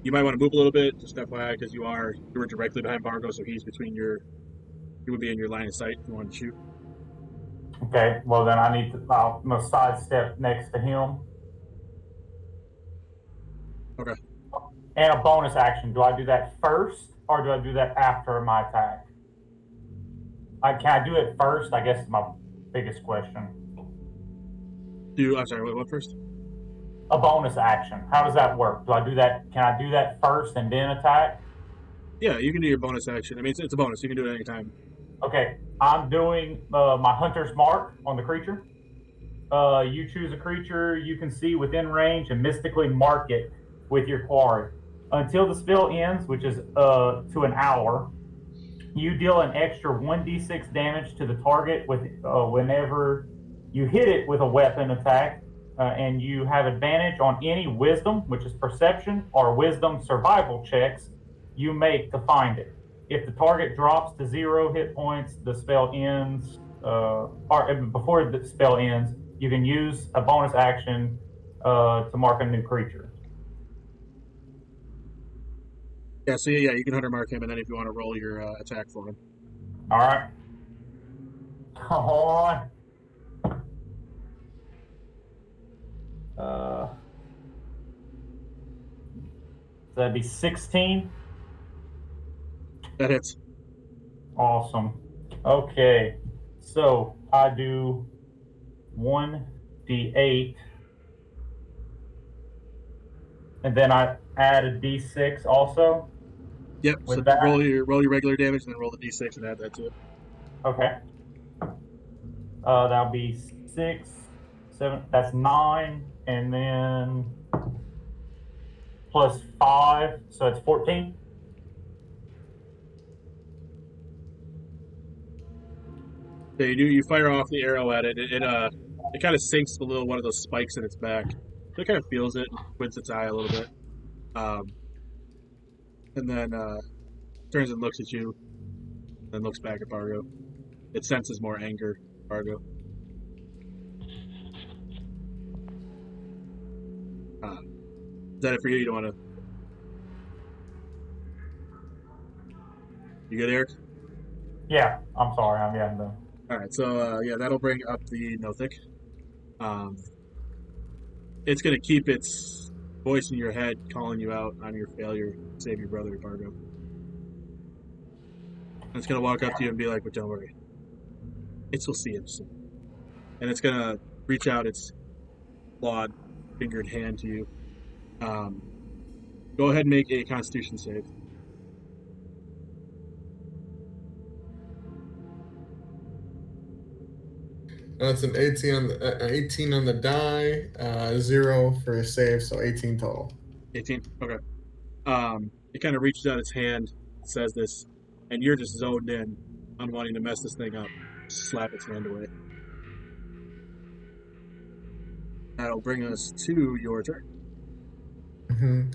You might want to move a little bit, just FYI, because you were directly behind Bargo, so he would be in your line of sight if you wanted to shoot. Okay, well then I'm gonna sidestep next to him. Okay. And a bonus action. Do I do that first, or do I do that after my attack? Can I do it first? I guess is my biggest question. I'm sorry, what first? A bonus action. How does that work? Do I do that? Can I do that first and then attack? Yeah, you can do your bonus action. I mean, it's a bonus. You can do it any time. Okay, I'm doing my hunter's mark on the creature. You choose a creature you can see within range and mystically mark it with your quarry. Until the spell ends, which is to an hour, you deal an extra 1d6 damage to the target with whenever you hit it with a weapon attack, and you have advantage on any wisdom, which is perception, or wisdom survival checks you make to find it. If the target drops to 0 hit points, the spell ends, or before the spell ends, you can use a bonus action to mark a new creature. Yeah, so yeah, you can hunter mark him, and then if you want to roll your attack for him. All right. Come on. So that'd be 16. That hits. Awesome. Okay. So I do 1d8. And then I add a d6 also. Yep. So With that- roll your regular damage, and then roll the d6 and add that to it. Okay. That'll be 6, 7. That's 9, and then plus 5, so it's 14. So you fire off the arrow at it. It kind of sinks the little one of those spikes in its back. So it kind of feels it and squints its eye a little bit. And then turns and looks at you, then looks back at Bargo. It senses more anger, Bargo. Is that it for you? You don't want to... You good, Eric? Yeah, I'm sorry. I'm done. All right, so that'll bring up the Nothic. It's going to keep its voice in your head calling you out on your failure to save your brother, Bargo. And it's going to walk up to you and be like, but don't worry. It will see him soon. And it's going to reach out its clawed, fingered hand to you. Go ahead and make a Constitution save. That's an 18 on the die, 0 for a save, so 18 total. 18? Okay. It kind of reaches out its hand, says this, and you're just zoned in on wanting to mess this thing up. Slap its hand away. That'll bring us to your turn. Mm-hmm.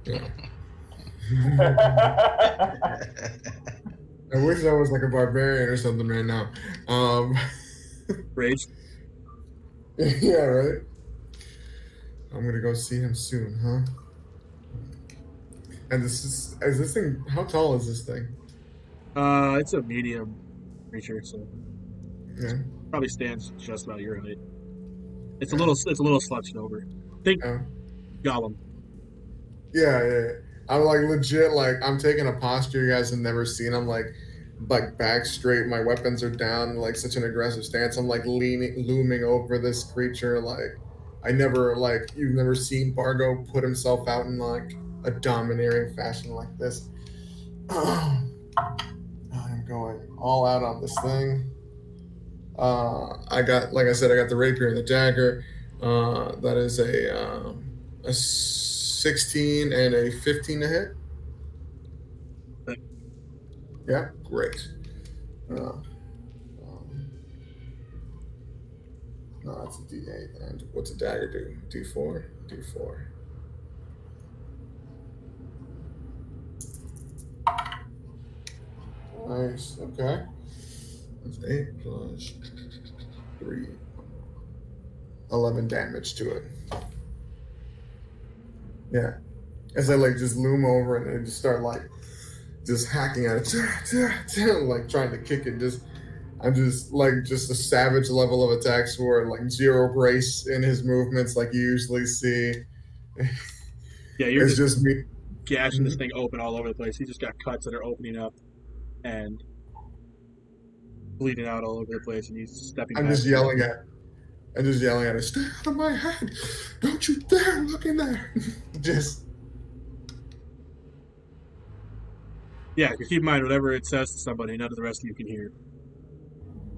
Yeah. I wish I was like a barbarian or something right now. Rage? Yeah, right? I'm gonna go see him soon, huh? And is this thing, how tall is this thing? It's a medium creature, so Yeah. probably stands just about your height. It's a little slouched over. Think Gollum. Yeah. I'm like legit, like I'm taking a posture you guys have never seen. I'm like back straight. My weapons are down, like such an aggressive stance. I'm like looming over this creature. Like you've never seen Bargo put himself out in like a domineering fashion like this. I'm going all out on this thing. I got the rapier and the dagger. That is a 16 and a 15 to hit. Yeah, great. No, that's a D8. And what's a dagger do? D4? D4. Nice, okay. That's 8 plus 3. 11 damage to it. Yeah. As I like just loom over and I just start like just hacking at it, like trying to kick it. I'm just a savage level of attack sword, like zero grace in his movements, like you usually see. Yeah, you're just me gashing this thing open all over the place. He just got cuts that are opening up and bleeding out all over the place, and he's stepping. I'm just yelling at it. Stay out of my head! Don't you dare look in there! Just. Yeah, keep in mind whatever it says to somebody, none of the rest of you can hear.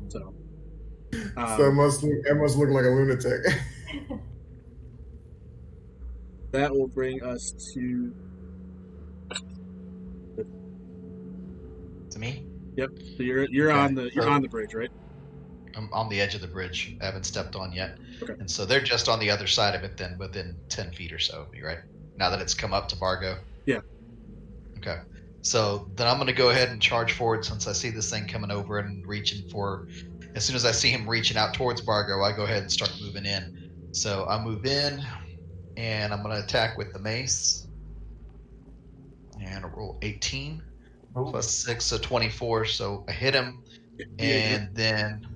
So it must look like a lunatic. That will bring us to me. Yep. So you're on the bridge, right? I'm on the edge of the bridge. I haven't stepped on yet. Okay. And so they're just on the other side of it then, within 10 feet or so of me, right? Now that it's come up to Bargo? Yeah. Okay. So then I'm going to go ahead and charge forward since I see this thing coming over and reaching for... As soon as I see him reaching out towards Bargo, I go ahead and start moving in. So I move in, and I'm going to attack with the mace. And I roll 18. Ooh. Plus 6, so 24. So I hit him, and then...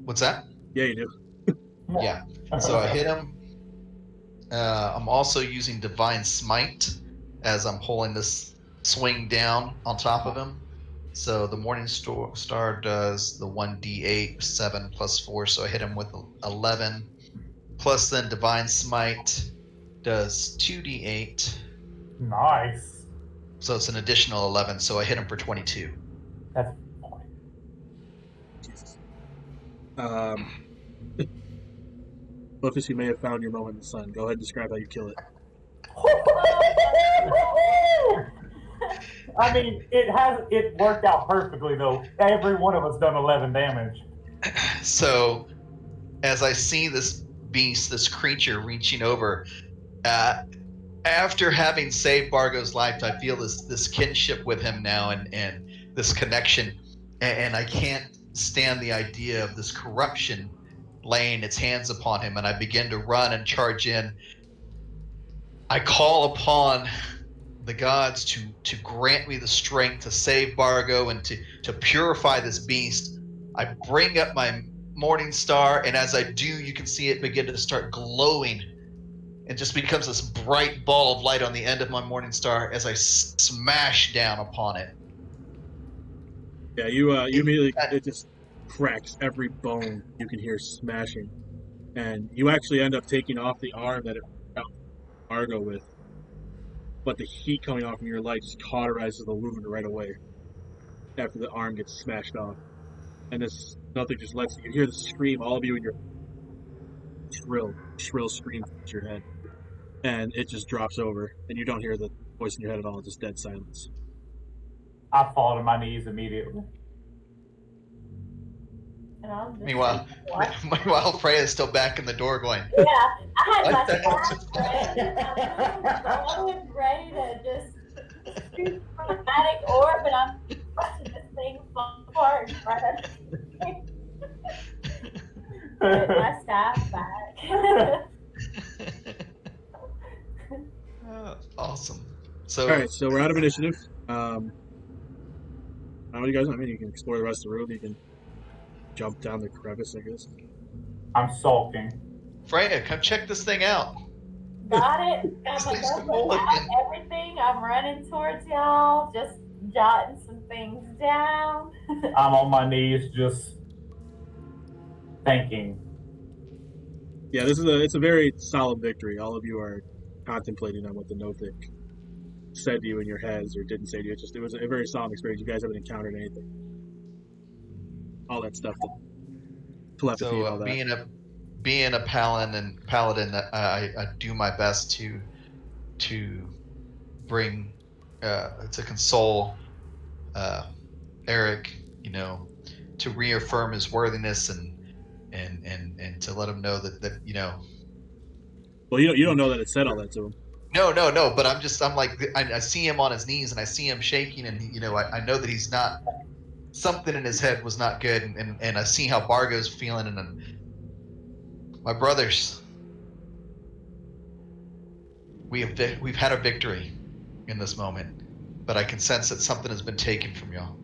What's that? Yeah, you do. Yeah. So I hit him. I'm also using Divine Smite as I'm pulling this swing down on top of him. So the Morning Star does the 1d8, 7 plus 4, so I hit him with 11. Plus then Divine Smite does 2d8. Nice. So it's an additional 11, so I hit him for 22. That's Jesus. Lucas, you may have found your moment in the sun. Go ahead and describe how you kill it. I mean, it worked out perfectly though. Every one of us done 11 damage. So, as I see this beast, this creature reaching over, after having saved Bargo's life, I feel this kinship with him now, and this connection, and I can't stand the idea of this corruption laying its hands upon him, and I begin to run and charge in. I call upon the gods to grant me the strength to save Bargo and to purify this beast. I bring up my Morning Star, and as I do, you can see it begin to start glowing. It just becomes this bright ball of light on the end of my Morning Star as I smash down upon it. Yeah, you immediately, it just cracks every bone you can hear smashing. And you actually end up taking off the arm that it found Argo with. But the heat coming off from your light just cauterizes the wound right away after the arm gets smashed off. And this nothing just lets you hear the scream, all of you in your shrill scream from your head. And it just drops over, and you don't hear the voice in your head at all, just dead silence. I fall to my knees immediately. And I'm just Meanwhile, like, meanwhile, Freya's still back in the door going, yeah, I had What the my hell staff ready. I'm ready to just shoot chromatic orb, and I'm watching this thing fall apart in front of me. Get my staff back. Awesome. So, Alright, so we're out of initiative. How do you guys? I mean, you can explore the rest of the room. You can jump down the crevice, I guess. I'm sulking. Freya, come check this thing out. Got it. Got my Please come notebook look out, in. everything. I'm running towards y'all, just jotting some things down. I'm on my knees just thinking. Yeah, it's a very solemn victory. All of you are contemplating on what the Nothic said to you in your heads or didn't say to you. It was a very solemn experience. You guys haven't encountered anything. All that stuff. Telepathy and all So, that. being a paladin, I do my best to bring to console Eric, to reaffirm his worthiness and to let him know that Well, you don't know that it said all that to him. No, but I'm like, I see him on his knees and I see him shaking, and I know that he's not, something in his head was not good, and I see how Bargo's feeling, and my brothers, we've had a victory in this moment, but I can sense that something has been taken from y'all.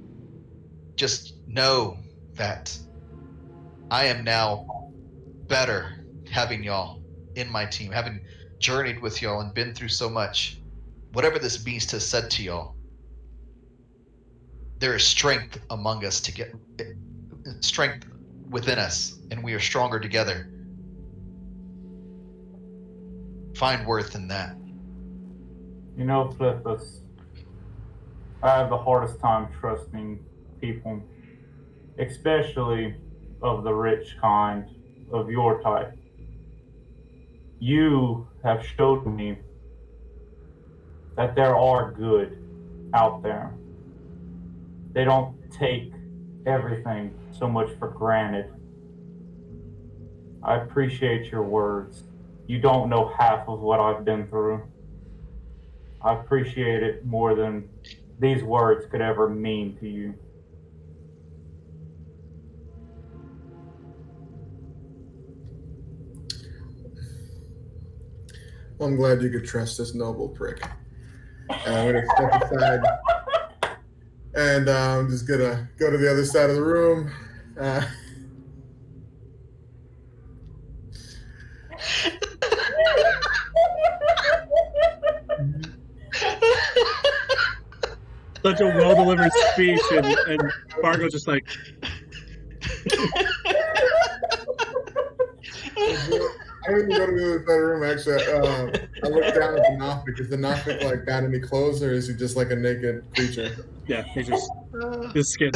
Just know that I am now better having y'all in my team, having journeyed with y'all and been through so much. Whatever this beast has said to y'all, there is strength among us to get strength within us, and we are stronger together. Find worth in that. Flippus, I have the hardest time trusting people, especially of the rich kind, of your type. You have showed me that there are good out there. They don't take everything so much for granted. I appreciate your words. You don't know half of what I've been through. I appreciate it more than these words could ever mean to you. Well, I'm glad you could trust this noble prick. I'm going to step aside, and I'm just going to go to the other side of the room. Such a well-delivered speech, and Fargo just like... I didn't go to the other side of the room, actually. I looked down at the Nothic. Is the Nothic got any clothes, or is he just like a naked creature? Yeah, he's just his skin.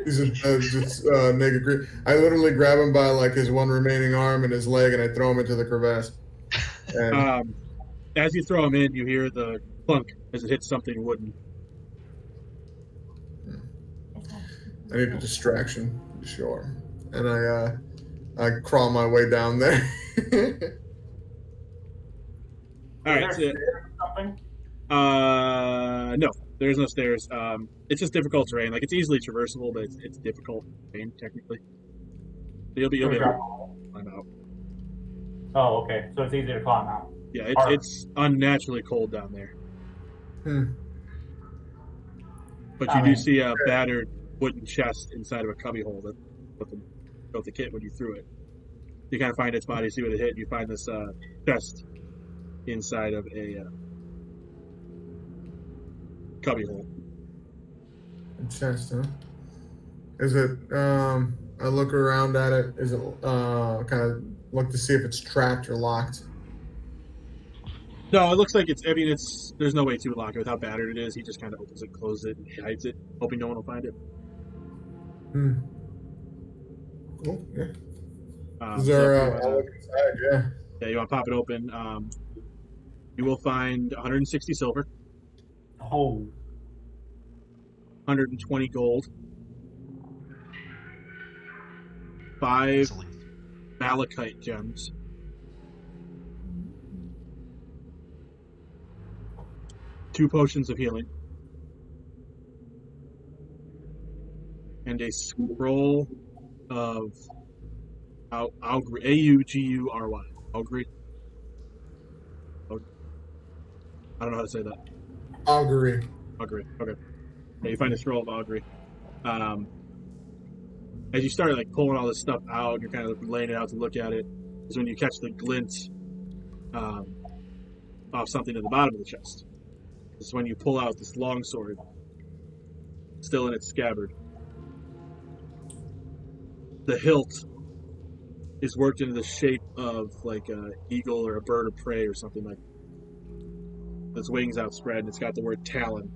He's just naked creature. I literally grab him by his one remaining arm and his leg, and I throw him into the crevasse. And As you throw him in, you hear the clunk as it hits something wooden. I need a distraction, sure. And I crawl my way down there. All right. Is there stairs or something? No, there's no stairs. It's just difficult terrain. Like it's easily traversable, but it's difficult terrain technically. So you'll be able to climb out. Oh, okay. So it's easy to climb out. Yeah, it's unnaturally cold down there. But you do see a battered wooden chest inside of a cubbyhole that built the kit when you threw it. You kind of find its body, see what it hit, and you find this chest inside of a cubbyhole. A chest, huh? Is it, I look around at it, is it, kind of look to see if it's trapped or locked? No, it looks like there's no way to lock it with how battered it is. He just kind of opens it, closes it, and hides it, hoping no one will find it. Cool, yeah. I'll look inside, yeah. Yeah, you want to pop it open. You will find 160 silver. Oh. 120 gold. 5 malachite gems. 2 potions of healing. And a scroll of Augury. A-U-G-U-R-Y. Augury. I don't know how to say that. Augury. Augury. Okay. Yeah, you find a scroll of Augury. As you start like pulling all this stuff out, you're kind of laying it out to look at it. Is when you catch the glint off something at the bottom of the chest. This is when you pull out this long sword, still in its scabbard. The hilt is worked into the shape of like an eagle or a bird of prey or something like that. Its wings outspread, and it's got the word Talon.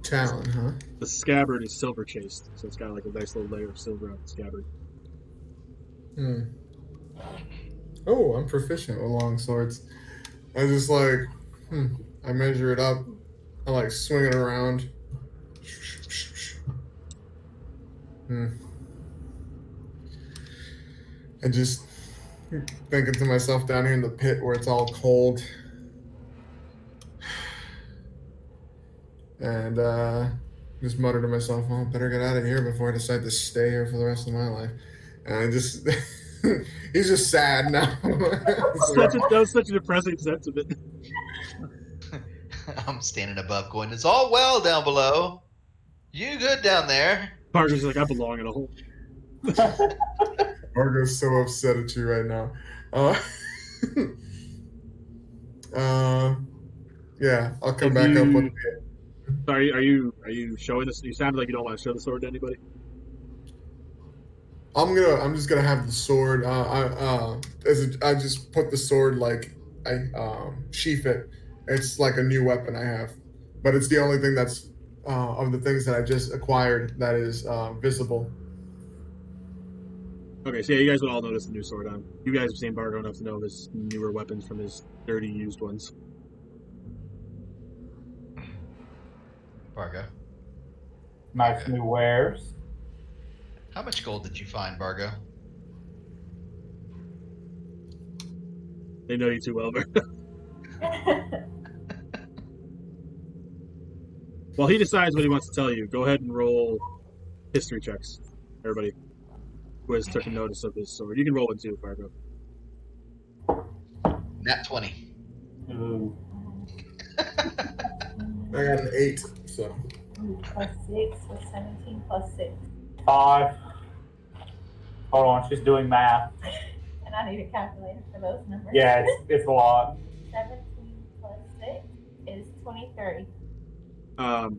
Talon, huh? The scabbard is silver chased, so it's got like a nice little layer of silver on the scabbard. Oh, I'm proficient with long swords. I just like, I measure it up. I like swing it around. And just thinking to myself down here in the pit where it's all cold. And just mutter to myself, well, better get out of here before I decide to stay here for the rest of my life. And I just, he's just sad now. That was such a depressing sentiment. I'm standing above going, it's all well down below. You good down there? Parker's like, I belong in a hole. Margo's so upset at you right now. Yeah, I'll come back up with it. Sorry, are you showing this? You sounded like you don't want to show the sword to anybody. I'm just gonna have the sword. I just put the sword like I sheath it. It's like a new weapon I have, but it's the only thing that's of the things that I just acquired that is visible. Okay, so yeah, you guys would all notice the new sword on. You guys have seen Bargo enough to know his newer weapons from his dirty used ones. Bargo. Nice new wares. How much gold did you find, Bargo? They know you too well, Bargo. While he decides what he wants to tell you, go ahead and roll history checks. Everybody who has taken notice of his sword. You can roll one too, Bargo. Nat 20. Ooh. I got an 8, so. +6 was 17 + 6. 5. Hold on, she's doing math. And I need a calculator for those numbers. Yeah, it's a lot. 17 + 6 is 23.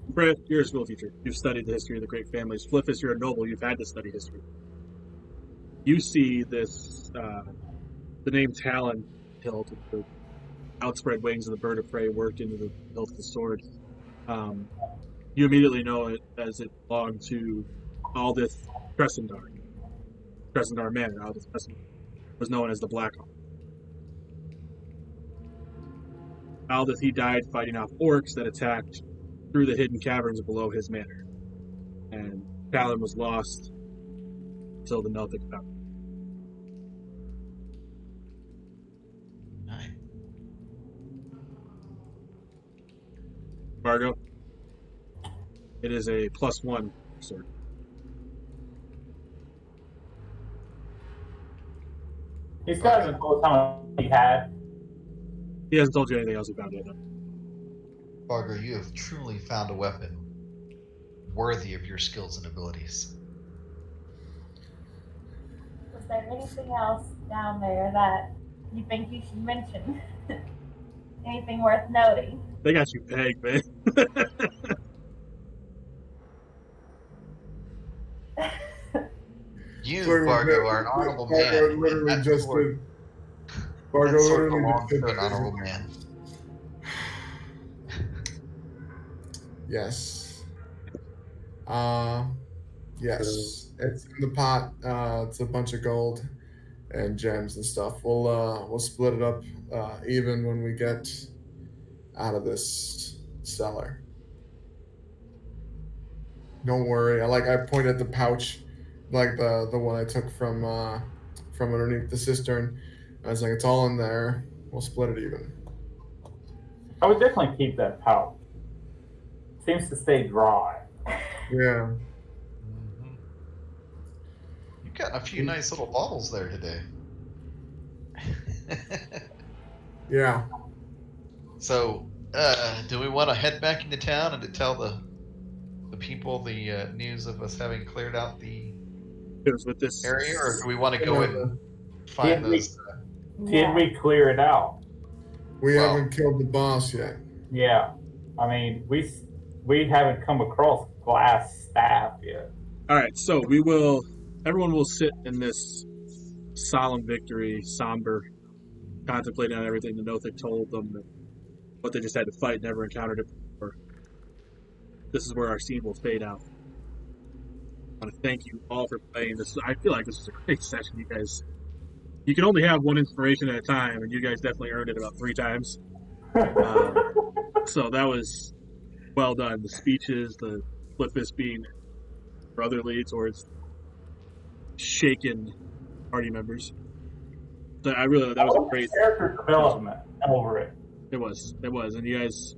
Brett, you're a school teacher. You've studied the history of the great families. Fliffus, you're a noble. You've had to study history. You see this, the name Talon hilt, with the outspread wings of the bird of prey worked into the hilt of the sword. You immediately know it as it belonged to Aldith Tresendar Manor. Aldith Tresendar was known as the Black Hawk. Aldith, he died fighting off orcs that attacked through the hidden caverns below his manor. And Phandalin was lost until the Nothic found him. Nice. Fargo, it is a +1 sword. He still hasn't told us how much he had. He hasn't told you anything else about it, though. Barger, you have truly found a weapon worthy of your skills and abilities. Was there anything else down there that you think you should mention? Anything worth noting? They got you pegged, man. You, Fargo, Bargo, are an honorable man. Literally That just sword- Fargo that sword literally belongs just to an honorable man. Yes. Yes. It's in the pot. It's a bunch of gold and gems and stuff. We'll split it up even when we get out of this cellar. Don't worry. I point at the pouch, like the one I took from underneath the cistern. I was like, it's all in there. We'll split it even. I would definitely keep that pouch. Seems to stay dry. Yeah. Mm-hmm. You've got a few nice little bottles there today. Yeah. So, do we want to head back into town and to tell the people the news of us having cleared out the It was with this area, or do we want to go and find those? Did we clear it out? We Well- haven't killed the boss yet. Yeah. I mean, we haven't come across glass staff yet. All right, so everyone will sit in this solemn victory, somber, contemplating on everything the Nothic told them, and what they just had to fight, never encountered it before. This is where our scene will fade out. I want to thank you all for playing this. I feel like this was a great session, you guys. You can only have one inspiration at a time, and you guys definitely earned it about 3 times. So that was well done. The speeches, the flip fist being brotherly towards shaken party members. So that was a great character development over it. It was, and you guys.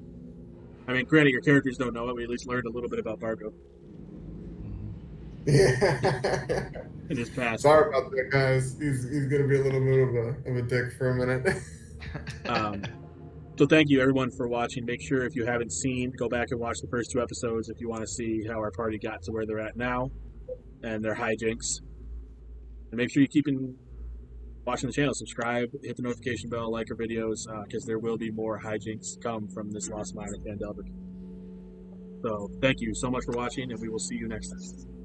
I mean, granted, your characters don't know it. We at least learned a little bit about Bargo Yeah. in his past. Sorry about that, guys. He's gonna be a little bit of a dick for a minute. So thank you everyone for watching. Make sure if you haven't seen, go back and watch the first 2 episodes if you want to see how our party got to where they're at now and their hijinks. And make sure you keep watching the channel, subscribe, hit the notification bell, like our videos, because there will be more hijinks come from this Lost Mine of Phandelver. So thank you so much for watching, and we will see you next time.